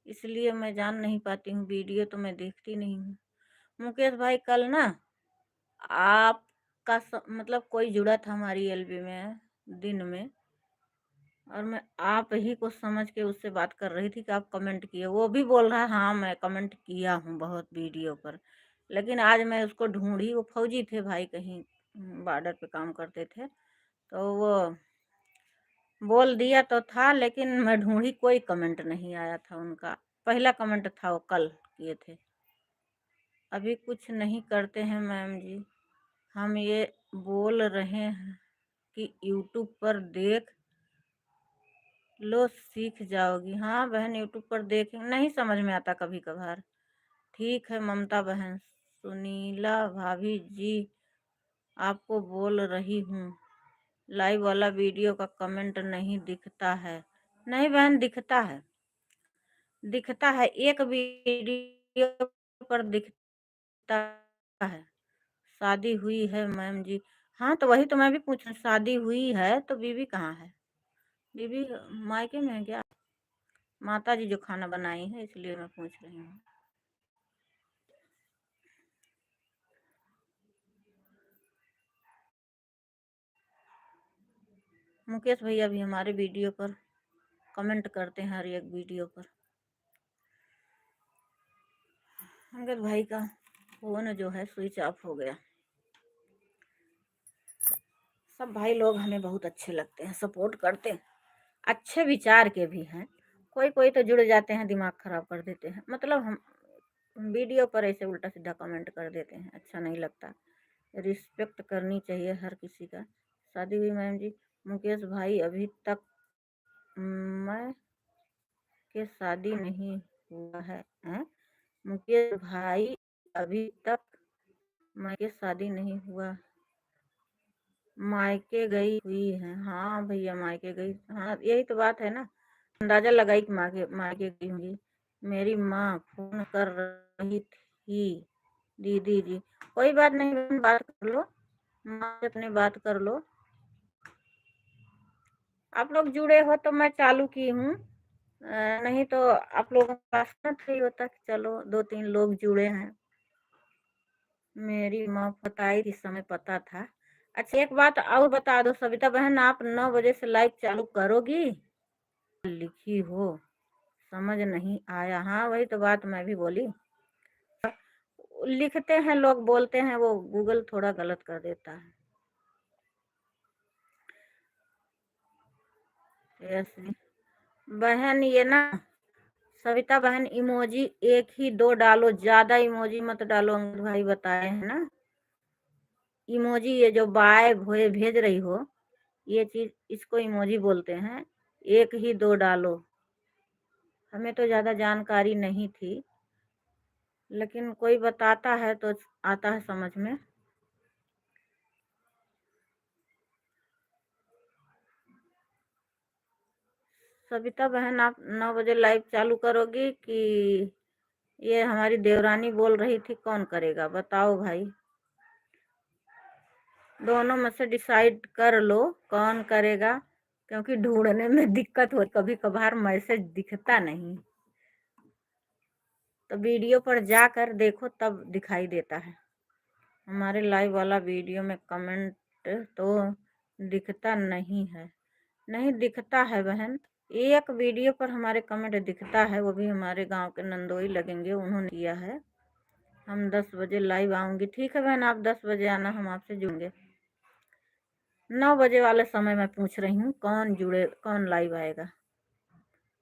इसलिए मैं जान नहीं पाती हूँ। वीडियो तो मैं देखती नहीं हूँ। मुकेश भाई कल ना आपका मतलब कोई जुड़ा था हमारी एलबी में दिन में, और मैं आप ही को समझ के उससे बात कर रही थी कि आप कमेंट किए। वो भी बोल रहा है हाँ मैं कमेंट किया हूँ बहुत वीडियो पर। लेकिन आज मैं उसको ढूंढी, वो फौजी थे भाई, कहीं बॉर्डर पे काम करते थे, तो वो बोल दिया तो था, लेकिन मैं ढूंढी कोई कमेंट नहीं आया था उनका। पहला कमेंट था वो कल किए थे। अभी कुछ नहीं करते हैं मैम जी, हम ये बोल रहे हैं कि यूट्यूब पर देख लो सीख जाओगी। हाँ बहन, यूट्यूब पर देख नहीं समझ में आता कभी कभार। ठीक है ममता बहन। सुनीला भाभी जी आपको बोल रही हूँ, लाइव वाला वीडियो का कमेंट नहीं दिखता है। नहीं बहन, दिखता है, दिखता है, एक वीडियो पर दिखता है। शादी हुई है मैम जी? हाँ तो वही तो मैं भी पूछ रही, शादी हुई है तो बीवी कहाँ है? बीवी मायके में है क्या? माता जी जो खाना बनाई है इसलिए मैं पूछ रही हूँ। मुकेश भैया भी हमारे वीडियो पर कमेंट करते हैं, हर एक वीडियो पर। अंगद भाई का फोन जो है स्विच ऑफ हो गया। सब भाई लोग हमें बहुत अच्छे लगते हैं, सपोर्ट करते हैं, अच्छे विचार के भी हैं। कोई कोई तो जुड़ जाते हैं दिमाग खराब कर देते हैं, मतलब हम वीडियो पर ऐसे उल्टा सीधा कमेंट कर देते हैं, अच्छा नहीं लगता। रिस्पेक्ट करनी चाहिए हर किसी का। शादी हुई मैम जी? मुकेश भाई अभी तक मैं के शादी नहीं हुआ है, हैं? मुकेश भाई अभी तक मैं के शादी नहीं हुआ, मायके गई हुई है। हाँ भैया मायके गई, हाँ यही तो बात है ना, अंदाजा लगाई कि मायके मायके गई होंगी। मेरी माँ फोन कर रही थी दीदी जी। कोई बात नहीं बहन, बात कर लो, माँ से अपनी बात कर लो। आप लोग जुड़े हो तो मैं चालू की हूँ, नहीं तो आप लोगों का पास ना नहीं होता कि चलो 2-3 लोग जुड़े हैं। मेरी माँ बताई इस समय पता था। अच्छा एक बात और बता दो सविता बहन, आप 9 बजे से लाइव चालू करोगी? लिखी हो समझ नहीं आया। हाँ वही तो बात मैं भी बोली, लिखते हैं लोग बोलते हैं, वो गूगल थोड़ा गलत कर देता है। यस बहन, ये ना सविता बहन इमोजी एक ही 2 डालो, ज्यादा इमोजी मत डालो, अंकित भाई बताए हैं ना। इमोजी ये जो बाय भोए भेज रही हो, ये चीज इसको इमोजी बोलते हैं, एक ही 2 डालो। हमें तो ज्यादा जानकारी नहीं थी, लेकिन कोई बताता है तो आता है समझ में। सविता बहन आप 9 बजे लाइव चालू करोगी कि ये हमारी देवरानी बोल रही थी, कौन करेगा बताओ भाई? दोनों में से डिसाइड कर लो कौन करेगा, क्योंकि ढूंढने में दिक्कत हो, कभी कभार मैसेज दिखता नहीं, तो वीडियो पर जाकर देखो तब दिखाई देता है। हमारे लाइव वाला वीडियो में कमेंट तो दिखता नहीं है, नहीं दिखता है बहन। एक वीडियो पर हमारे कमेंट दिखता है, वो भी हमारे गांव के नंदोई लगेंगे, उन्होंने किया है। हम 10 बजे लाइव आऊंगी। ठीक है बहन, आप 10 बजे आना, हम आपसे जुड़ेंगे। 9 बजे वाले समय मैं पूछ रही हूँ कौन जुड़े, कौन लाइव आएगा।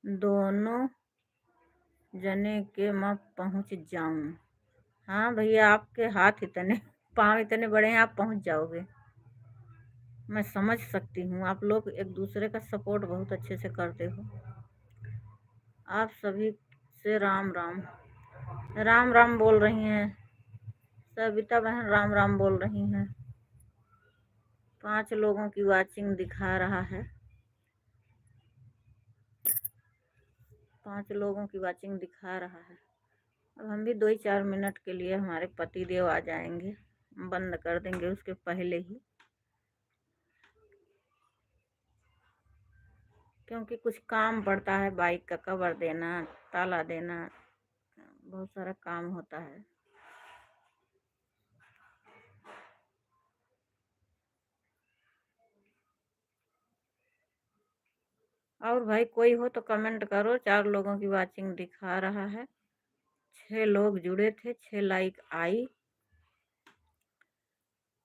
दोनों जने के मैं पहुँच जाऊँ? हाँ भैया आपके हाथ इतने पाँव इतने बड़े हैं, आप पहुँच जाओगे। मैं समझ सकती हूँ, आप लोग एक दूसरे का सपोर्ट बहुत अच्छे से करते हो। आप सभी से राम राम। राम राम बोल रही हैं सविता बहन, राम राम बोल रही हैं। 5 लोगों की वाचिंग दिखा रहा है, 5 लोगों की वाचिंग दिखा रहा है। अब हम भी 2-4 मिनट के लिए, हमारे पति देव आ जाएंगे, बंद कर देंगे उसके पहले ही, क्योंकि कुछ काम पड़ता है, बाइक का कवर देना, ताला देना, बहुत सारा काम होता है। और भाई कोई हो तो कमेंट करो। 4 लोगों की वाचिंग दिखा रहा है, 6 लोग जुड़े थे, 6 लाइक आई।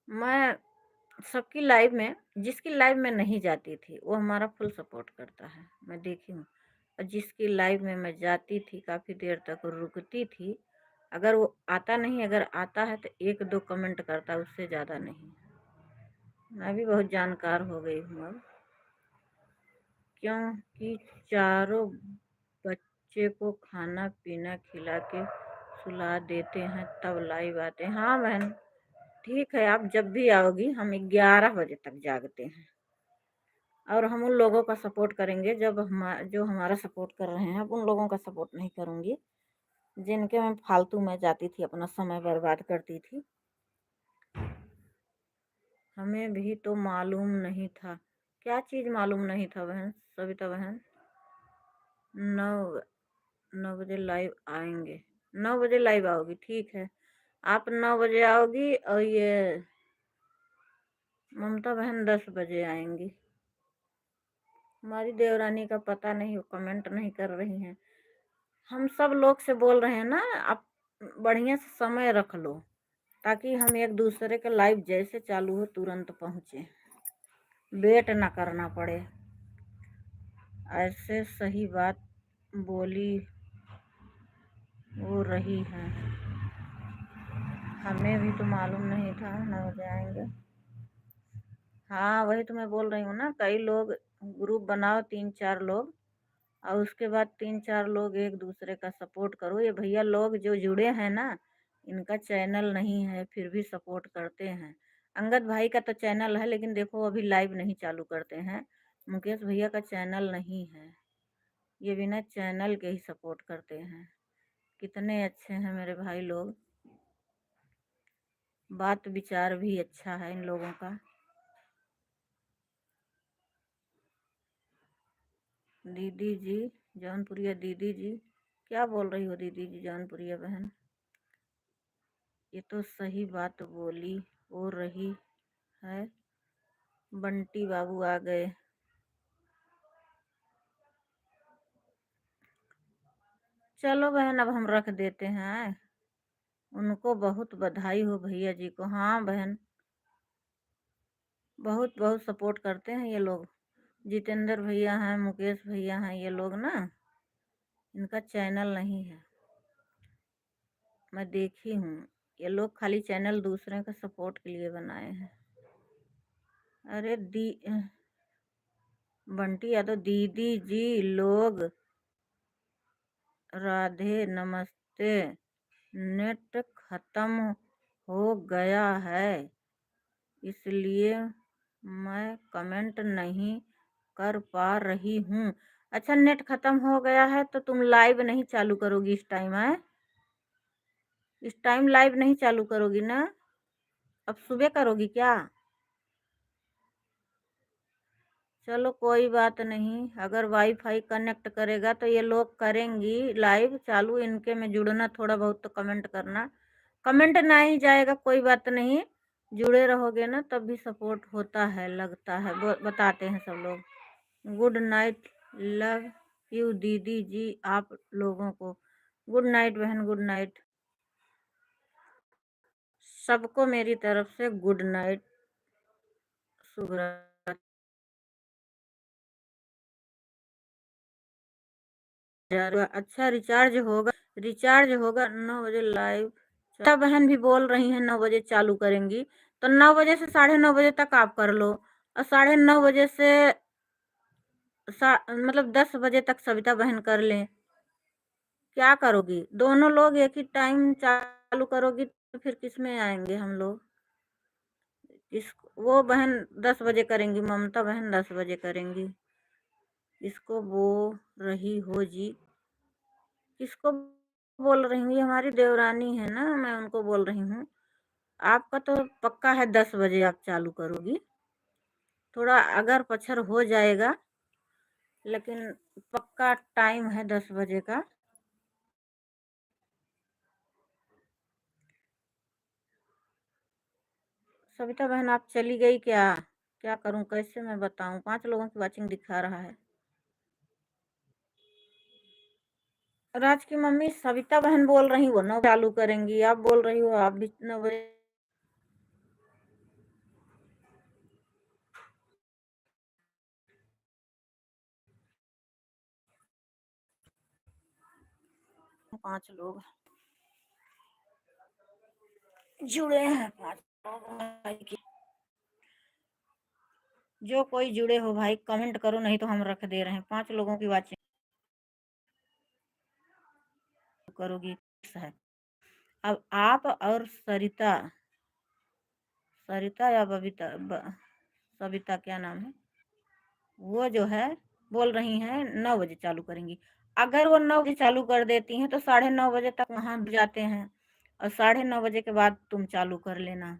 मैं सबकी लाइव में, जिसकी लाइव में नहीं जाती थी वो हमारा फुल सपोर्ट करता है, मैं देखी हूँ। और जिसकी लाइव में मैं जाती थी, काफ़ी देर तक रुकती थी, अगर वो आता नहीं, अगर आता है तो 1-2 कमेंट करता, उससे ज़्यादा नहीं। मैं भी बहुत जानकार हो गई हूँ अब, क्योंकि चारों बच्चे को खाना पीना खिला के सुला देते हैं तब लाइव आते हैं। हाँ बहन ठीक है, आप जब भी आओगी, हम 11 बजे तक जागते हैं, और हम उन लोगों का सपोर्ट करेंगे जब हम, जो हमारा सपोर्ट कर रहे हैं। अब उन लोगों का सपोर्ट नहीं करूँगी जिनके मैं फालतू में जाती थी, अपना समय बर्बाद करती थी। हमें भी तो मालूम नहीं था। क्या चीज़ मालूम नहीं था बहन सविता बहन? 9 बजे लाइव आएंगे, 9 बजे लाइव आओगी, ठीक है। आप 9 बजे आओगी, और ये ममता बहन 10 बजे आएंगी। हमारी देवरानी का पता नहीं, वो कमेंट नहीं कर रही हैं। हम सब लोग से बोल रहे हैं ना, आप बढ़िया से समय रख लो, ताकि हम एक दूसरे के लाइव जैसे चालू हो तुरंत पहुँचे, वेट ना करना पड़े। ऐसे सही बात बोली वो रही है, हमें भी तो मालूम नहीं था 9 बजे आएंगे। हाँ, वही तो मैं बोल रही हूँ ना, कई लोग ग्रुप बनाओ 3-4 लोग और उसके बाद 3-4 लोग एक दूसरे का सपोर्ट करो। ये भैया लोग जो जुड़े हैं ना, इनका चैनल नहीं है फिर भी सपोर्ट करते हैं। अंगद भाई का तो चैनल है लेकिन देखो अभी लाइव नहीं चालू करते हैं। मुकेश भैया का चैनल नहीं है, ये बिना चैनल के ही सपोर्ट करते हैं। कितने अच्छे हैं मेरे भाई लोग, बात विचार भी अच्छा है इन लोगों का। दीदी जी जौनपुरिया, दीदी जी क्या बोल रही हो दीदी जी जौनपुरिया बहन? ये तो सही बात हो रही है। बंटी बाबू आ गए। चलो बहन अब हम रख देते हैं। उनको बहुत बधाई हो भैया जी को। हाँ बहन, बहुत बहुत सपोर्ट करते हैं ये लोग। जितेंद्र भैया हैं, मुकेश भैया हैं, ये लोग ना, इनका चैनल नहीं है, मैं देखी हूँ। ये लोग खाली चैनल दूसरे के सपोर्ट के लिए बनाए हैं। अरे बंटी यादव दीदी जी लोग राधे नमस्ते। नेट खत्म हो गया है इसलिए मैं कमेंट नहीं कर पा रही हूँ। अच्छा, नेट खत्म हो गया है तो तुम लाइव नहीं चालू करोगी इस टाइम है? इस टाइम लाइव नहीं चालू करोगी ना? अब सुबह करोगी क्या? चलो कोई बात नहीं, अगर वाईफाई कनेक्ट करेगा तो ये लोग करेंगी लाइव चालू। इनके में जुड़ना थोड़ा बहुत तो कमेंट करना। कमेंट नहीं जाएगा कोई बात नहीं, जुड़े रहोगे ना तब भी सपोर्ट होता है, लगता है, बताते हैं सब लोग। गुड नाइट, लव यू दीदी जी आप लोगों को। गुड नाइट बहन, गुड नाइट। सबको मेरी तरफ से गुड नाइट, शुभ रात्रि। अच्छा रिचार्ज होगा 9 बजे लाइव। छोटा बहन भी बोल रही हैं 9 बजे चालू करेंगी, तो 9 बजे से 9:30 बजे तक आप कर लो, और 9:30 बजे से मतलब 10 बजे तक सविता बहन कर लें। क्या करोगी? दोनों लोग एक ही टाइम चालू करोगी तो फिर किस में आएंगे हम लोग? इस वो बहन 10 बजे करेंगी, ममता बहन 10 बजे करेंगी। इसको बो रही हो जी? किसको बोल रही हूँ? ये हमारी देवरानी है ना, मैं उनको बोल रही हूँ। आपका तो पक्का है 10 बजे आप चालू करोगी, थोड़ा अगर पछर हो जाएगा लेकिन पक्का टाइम है 10 बजे का। सविता बहन आप चली गई क्या? क्या करूं, कैसे मैं बताऊं? 5 लोगों की वाचिंग दिखा रहा है। राज की मम्मी सविता बहन बोल रही हो 9 चालू करेंगी, आप बोल रही हो आप भी 9 बजे। 5 लोग जुड़े हैं, 5 लोग भाई की। जो कोई जुड़े हो भाई कमेंट करो, नहीं तो हम रख दे रहे हैं। 5 लोगों की वाचिंग करोगी है। अब आप और सरिता, सरिता या सविता क्या नाम है, वो जो है बोल रही हैं 9 बजे चालू करेंगी। अगर वो 9 बजे चालू कर देती हैं तो 9:30 बजे तक वहां जाते हैं, और 9:30 बजे के बाद तुम चालू कर लेना।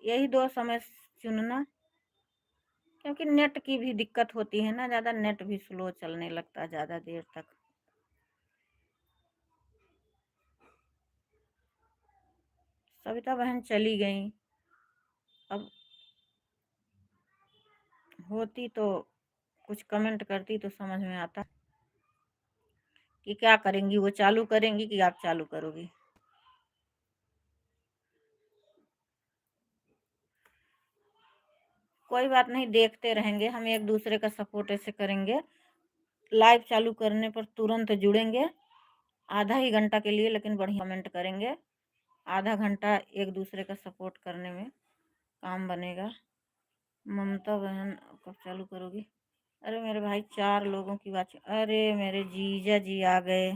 यही 2 समय चुनना, क्योंकि नेट की भी दिक्कत होती है ना, ज़्यादा नेट भी स्लो चलने लगता है ज़्यादा देर तक। सविता बहन चली गई, अब होती तो कुछ कमेंट करती तो समझ में आता कि क्या करेंगी, वो चालू करेंगी कि आप चालू करोगी। कोई बात नहीं, देखते रहेंगे हम, एक दूसरे का सपोर्ट ऐसे करेंगे। लाइव चालू करने पर तुरंत जुड़ेंगे, आधा ही घंटा के लिए लेकिन बढ़िया कमेंट करेंगे। आधा घंटा एक दूसरे का सपोर्ट करने में काम बनेगा। ममता बहन कब चालू करोगी? अरे मेरे भाई 4 लोगों की बात। अरे मेरे जीजा जी आ गए।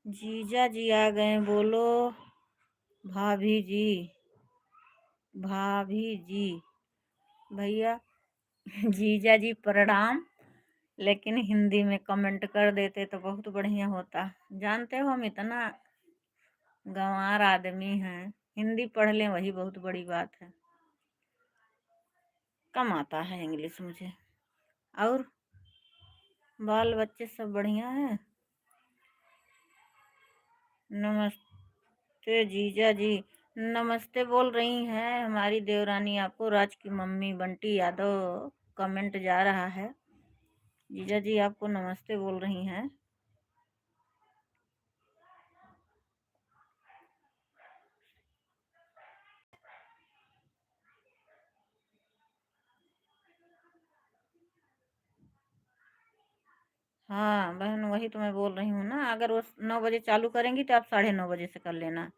जीजा जी आ गए, बोलो। भाभी जी, भाभी जी, भैया। जीजा जी प्रणाम। लेकिन हिंदी में कमेंट कर देते तो बहुत बढ़िया होता। जानते हो हम इतना गंवार आदमी हैं, हिंदी पढ़ लें वही बहुत बड़ी बात है। कम आता है इंग्लिश मुझे। और बाल बच्चे सब बढ़िया हैं? नमस्ते जीजा जी। नमस्ते बोल रही हैं हमारी देवरानी आपको। राज की मम्मी बंटी यादव कमेंट जा रहा है। जीजा जी आपको नमस्ते बोल रही हैं। हाँ बहन, वही तो मैं बोल रही हूँ ना। अगर वो 9 बजे चालू करेंगी तो आप 9:30 बजे से कर लेना,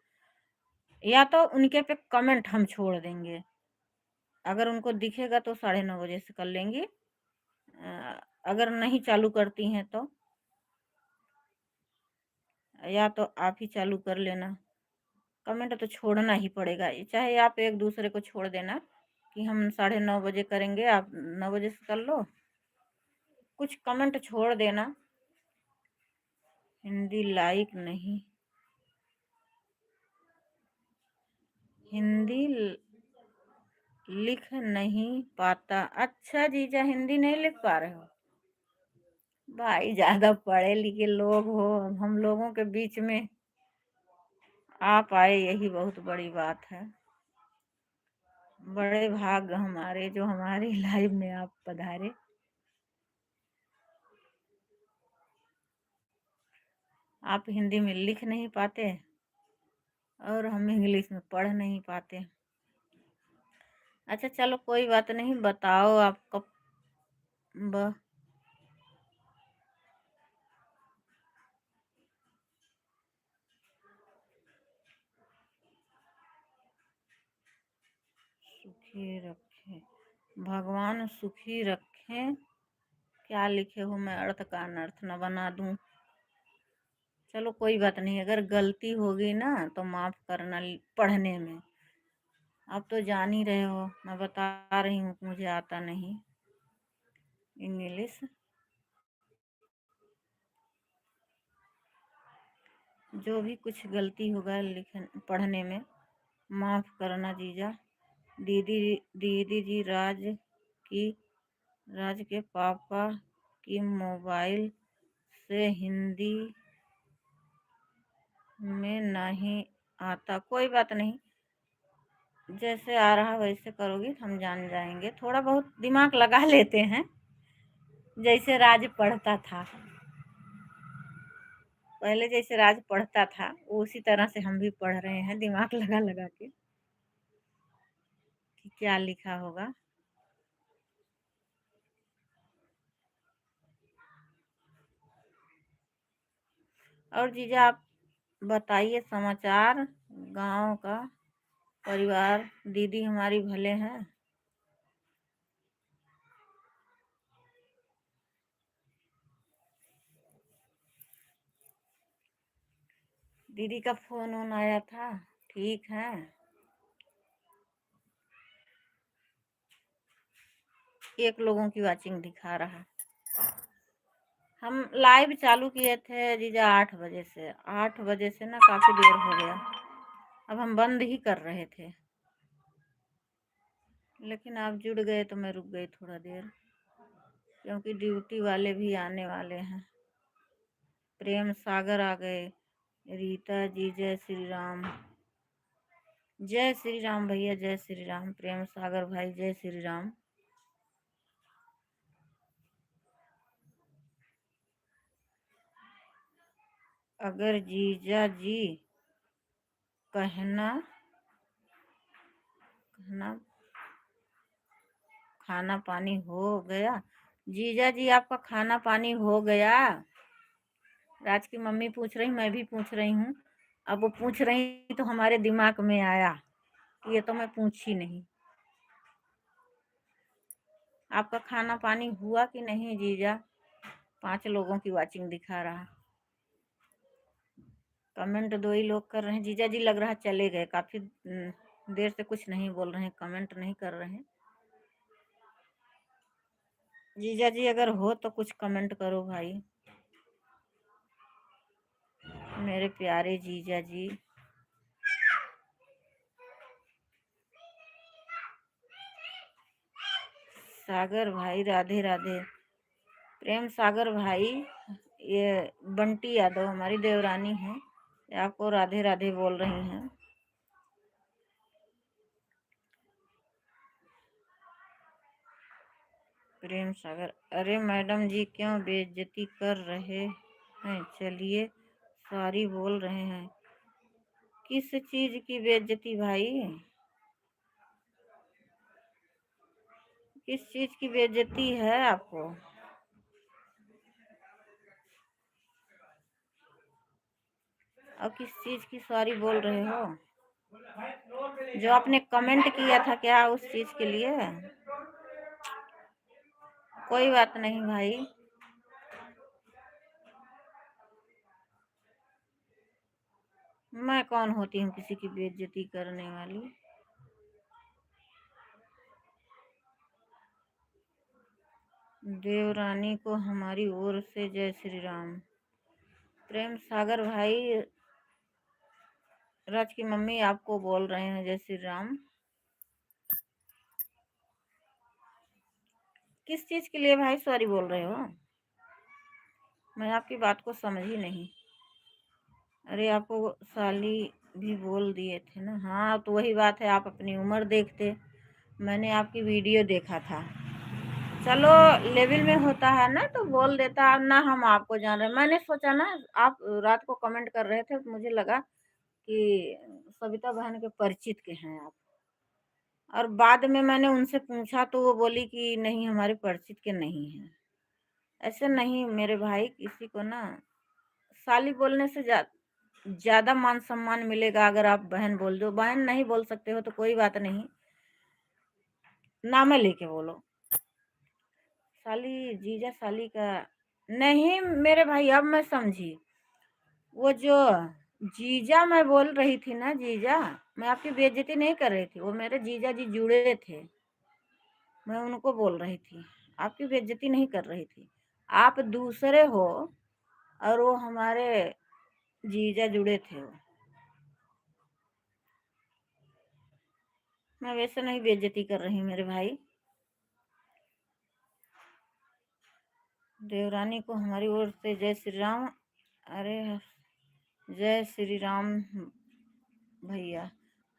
या तो उनके पे कमेंट हम छोड़ देंगे। अगर उनको दिखेगा तो 9:30 बजे से कर लेंगी। अगर नहीं चालू करती हैं तो या तो आप ही चालू कर लेना। कमेंट तो छोड़ना ही पड़ेगा, चाहे आप एक दूसरे को छोड़ देना कि हम 9:30 बजे करेंगे, आप 9 बजे से कर लो। कुछ कमेंट छोड़ देना। हिंदी लाइक नहीं, हिंदी लिख नहीं पाता। अच्छा जीजा, हिंदी नहीं लिख पा रहे हो? भाई ज्यादा पढ़े लिखे लोग हो, हम लोगों के बीच में आप आए यही बहुत बड़ी बात है। बड़े भाग हमारे जो हमारी लाइफ में आप पधारे। आप हिंदी में लिख नहीं पाते और हम इंग्लिश में पढ़ नहीं पाते। अच्छा चलो कोई बात नहीं, बताओ आप कब ब सुखी रखे, भगवान सुखी रखे। क्या लिखे हो, मैं अर्थ का अनर्थ न बना दूं। चलो कोई बात नहीं, अगर गलती होगी ना तो माफ करना पढ़ने में। आप तो जान ही रहे हो, मैं बता रही हूँ कि मुझे आता नहीं इंग्लिश। जो भी कुछ गलती होगा लिखन पढ़ने में, माफ करना जीजा। दीदी, दीदी जी की राज के पापा की मोबाइल से हिंदी में नहीं आता। कोई बात नहीं, जैसे आ रहा वैसे करोगी तो हम जान जाएंगे। थोड़ा बहुत दिमाग लगा लेते हैं, जैसे राज पढ़ता था पहले, जैसे राज पढ़ता था उसी तरह से हम भी पढ़ रहे हैं, दिमाग लगा लगा के कि क्या लिखा होगा। और जीजा आप बताइए समाचार गांव का। परिवार दीदी हमारी भले हैं? दीदी का फोन वोन आया था? ठीक है। एक लोगों की वाचिंग दिखा रहा। हम लाइव चालू किए थे जीजा 8 बजे से। 8 बजे से ना काफी देर हो गया। अब हम बंद ही कर रहे थे, लेकिन आप जुड़ गए तो मैं रुक गई थोड़ा देर, क्योंकि ड्यूटी वाले भी आने वाले हैं। प्रेम सागर आ गए। रीता जी जय श्री राम। जय श्री राम भैया, जय श्री राम। प्रेम सागर भाई जय श्री राम। अगर जीजा जी कहना कहना खाना पानी हो गया। जीजा जी आपका खाना पानी हो गया? राज की मम्मी पूछ रही, मैं भी पूछ रही हूँ। अब वो पूछ रही तो हमारे दिमाग में आया ये तो मैं पूछी नहीं। आपका खाना पानी हुआ कि नहीं जीजा? 5 लोगों की वाचिंग दिखा रहा। कमेंट 2 ही लोग कर रहे हैं। जीजा जी लग रहा चले गए, काफी देर से कुछ नहीं बोल रहे हैं, कमेंट नहीं कर रहे हैं। जीजा जी अगर हो तो कुछ कमेंट करो भाई, मेरे प्यारे जीजा जी। सागर भाई राधे राधे। प्रेम सागर भाई, ये बंटी यादव हमारी देवरानी है, ये आपको राधे राधे बोल रही हैं। प्रेम सागर, अरे मैडम जी क्यों बेइज्जती कर रहे हैं? चलिए सॉरी बोल रहे हैं। किस चीज की बेइज्जती भाई? किस चीज की बेइज्जती है आपको? और किस चीज की सॉरी बोल रहे हो? जो आपने कमेंट किया था क्या उस चीज के लिए? कोई बात नहीं भाई, मैं कौन होती हूँ किसी की बेइज्जती करने वाली? देवरानी को हमारी ओर से जय श्री राम। प्रेम सागर भाई, राज की मम्मी आपको बोल रहे हैं जय श्री राम। किस चीज के लिए भाई सॉरी बोल रहे हो? मैं आपकी बात को समझ ही नहीं। अरे आपको साली भी बोल दिए थे ना। हाँ तो वही बात है, आप अपनी उम्र देखते, मैंने आपकी वीडियो देखा था। चलो लेवल में होता है ना तो बोल देता ना, हम आपको जान रहे। मैंने सोचा ना आप रात को कमेंट कर रहे थे तो मुझे लगा कि सविता बहन के परिचित के हैं आप। और बाद में मैंने उनसे पूछा तो वो बोली कि नहीं हमारे परिचित के नहीं हैं। ऐसे नहीं मेरे भाई, किसी को ना साली बोलने से ज्यादा मान सम्मान मिलेगा अगर आप बहन बोल दो। बहन नहीं बोल सकते हो तो कोई बात नहीं, नाम लेके बोलो। साली जीजा साली का नहीं मेरे भाई, अब मैं समझी। वो जो जीजा मैं बोल रही थी ना, जीजा, मैं आपकी बेइज्जती नहीं कर रही थी, वो मेरे जीजा जी जुड़े थे, मैं उनको बोल रही थी, आपकी बेइज्जती नहीं कर रही थी। आप दूसरे हो और वो हमारे जीजा जुड़े थे वो। मैं वैसे नहीं बेइज्जती कर रही मेरे भाई। देवरानी को हमारी ओर से जय श्री राम। अरे जय श्री राम भैया।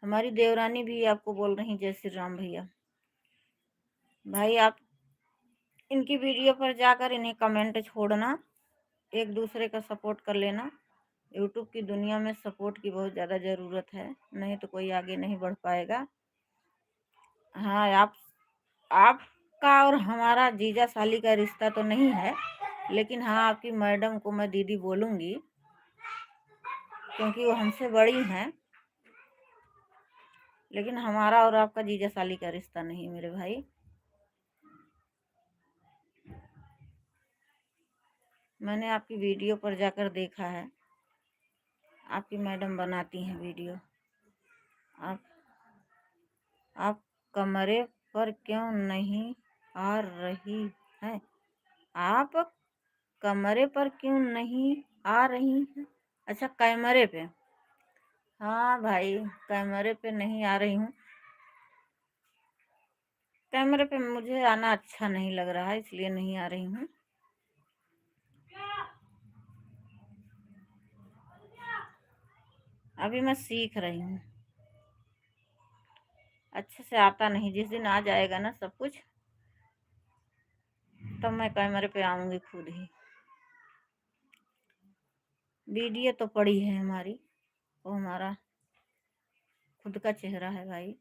हमारी देवरानी भी आपको बोल रही जय श्री राम भैया। भाई आप इनकी वीडियो पर जाकर इन्हें कमेंट छोड़ना, एक दूसरे का सपोर्ट कर लेना। यूट्यूब की दुनिया में सपोर्ट की बहुत ज़्यादा ज़रूरत है, नहीं तो कोई आगे नहीं बढ़ पाएगा। हाँ आपका और हमारा जीजा साली का रिश्ता तो नहीं है, लेकिन हाँ आपकी मैडम को मैं दीदी बोलूँगी क्योंकि वो हमसे बड़ी हैं। लेकिन हमारा और आपका जीजा साली का रिश्ता नहीं मेरे भाई। मैंने आपकी वीडियो पर जाकर देखा है, आपकी मैडम बनाती हैं वीडियो। आप आप कमरे पर क्यों नहीं आ रही हैं? आप कमरे पर क्यों नहीं आ रही हैं? अच्छा कैमरे पे, हाँ भाई कैमरे पे नहीं आ रही हूँ। कैमरे पे मुझे आना अच्छा नहीं लग रहा है, इसलिए नहीं आ रही हूँ। अभी मैं सीख रही हूँ, अच्छे से आता नहीं। जिस दिन आ जाएगा ना सब कुछ, तब मैं कैमरे पे आऊंगी खुद ही। वीडियो तो पड़ी है हमारी, वो हमारा खुद का चेहरा है भाई।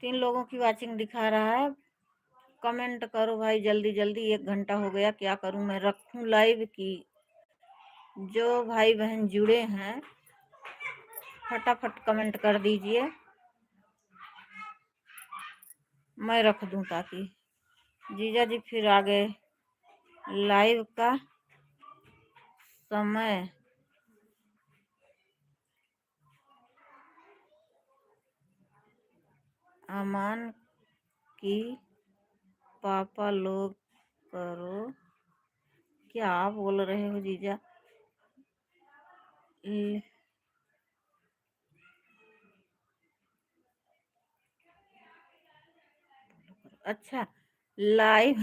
3 लोगों की वाचिंग दिखा रहा है। कमेंट करो भाई जल्दी जल्दी, 1 घंटा हो गया, क्या करूं मैं, रखूं लाइव की? जो भाई बहन जुड़े हैं फटाफट कमेंट कर दीजिए, मैं रख दूं ताकि जीजा जी फिर आ गए। लाइव का समय अमन की पापा लोग करो। क्या आप बोल रहे हो जीजा? अच्छा, लाइव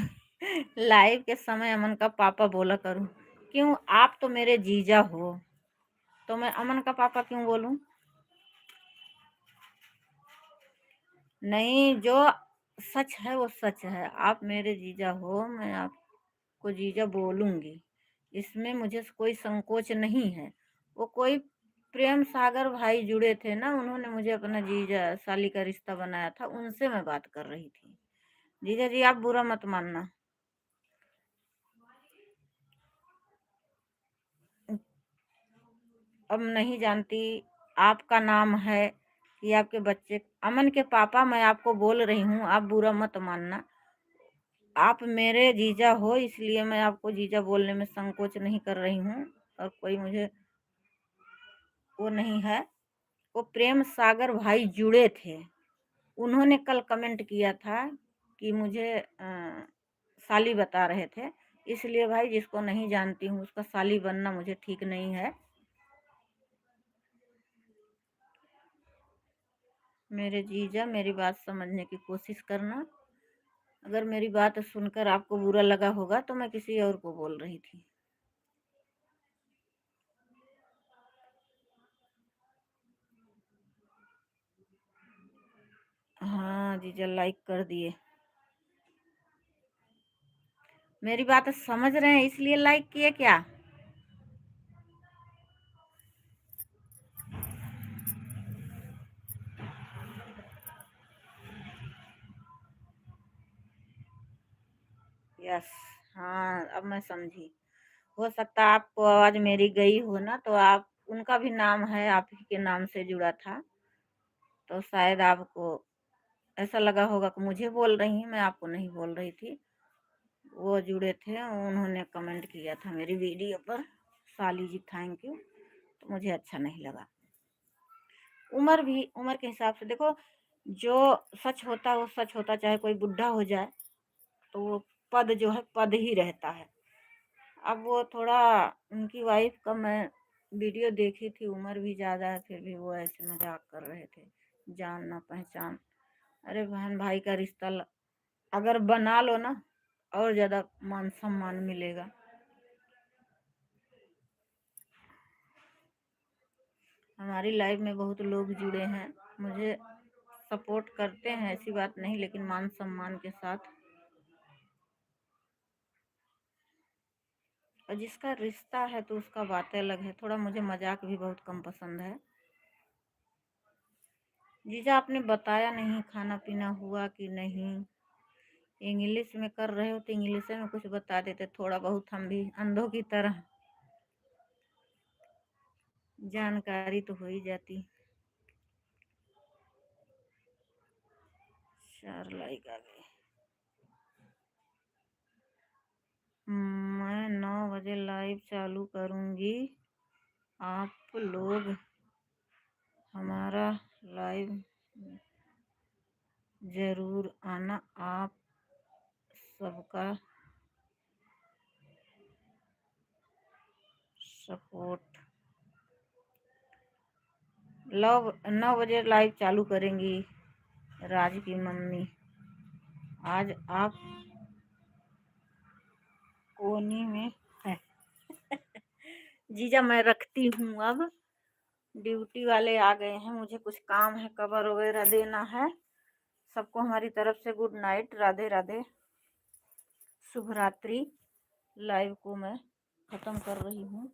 लाइव के समय अमन का पापा बोला करूं? क्यों, आप तो मेरे जीजा हो, तो मैं अमन का पापा क्यों बोलूं? नहीं, जो सच है वो सच है। आप मेरे जीजा हो, मैं आपको जीजा बोलूंगी, इसमें मुझे कोई संकोच नहीं है। वो कोई प्रेम सागर भाई जुड़े थे ना, उन्होंने मुझे अपना जीजा साली का रिश्ता बनाया था, उनसे मैं बात कर रही थी। जीजा जी आप बुरा मत मानना। अब नहीं जानती आपका नाम है कि आपके बच्चे अमन के पापा, मैं आपको बोल रही हूँ, आप बुरा मत मानना। आप मेरे जीजा हो, इसलिए मैं आपको जीजा बोलने में संकोच नहीं कर रही हूँ, और कोई मुझे वो नहीं है। वो प्रेम सागर भाई जुड़े थे, उन्होंने कल कमेंट किया था कि मुझे साली बता रहे थे, इसलिए भाई जिसको नहीं जानती हूँ उसका साली बनना मुझे ठीक नहीं है। मेरे जीजा मेरी बात समझने की कोशिश करना। अगर मेरी बात सुनकर आपको बुरा लगा होगा तो मैं किसी और को बोल रही थी। हाँ जीजा लाइक कर दिए। मेरी बात समझ रहे हैं इसलिए लाइक किए क्या? यस। हाँ अब मैं समझी। हो सकता है आपको आवाज मेरी गई हो ना, तो आप उनका भी नाम है, आप ही के नाम से जुड़ा था, तो शायद आपको ऐसा लगा होगा कि मुझे बोल रही हैं, मैं आपको नहीं बोल रही थी। वो जुड़े थे, उन्होंने कमेंट किया था मेरी वीडियो पर, साली जी थैंक यू, तो मुझे अच्छा नहीं लगा। उम्र भी उम्र के हिसाब से देखो, जो सच होता है वो सच होता, चाहे कोई बुढ़ा हो जाए तो वो पद जो है पद ही रहता है। अब वो थोड़ा, उनकी वाइफ का मैं वीडियो देखी थी, उम्र भी ज़्यादा है, फिर भी वो ऐसे मजाक कर रहे थे, जान ना पहचान। अरे बहन भाई का रिश्ता अगर बना लो ना, और ज़्यादा मान सम्मान मिलेगा। हमारी लाइफ में बहुत लोग जुड़े हैं, मुझे सपोर्ट करते हैं, ऐसी बात नहीं, लेकिन मान सम्मान के साथ। और जिसका रिश्ता है तो उसका बातें अलग है। थोड़ा मुझे मजाक भी बहुत कम पसंद है। जीजा आपने बताया नहीं खाना पीना हुआ कि नहीं। इंग्लिश में कर रहे हो तो इंग्लिश में कुछ बता देते, थोड़ा बहुत हम भी अंधों की तरह जानकारी तो हो ही जाती। 4 लाइक आ गए। मैं 9 बजे लाइव चालू करूंगी, आप लोग हमारा लाइव जरूर आना, आप सबका सपोर्ट। 9 बजे लाइव चालू करेंगी राज की मम्मी। आज आप कोनी में है। जीजा मैं रखती हूँ अब, ड्यूटी वाले आ गए हैं, मुझे कुछ काम है, कवर वगैरह देना है। सबको हमारी तरफ से गुड नाइट, राधे राधे, शुभ रात्रि। लाइव को मैं ख़त्म कर रही हूँ।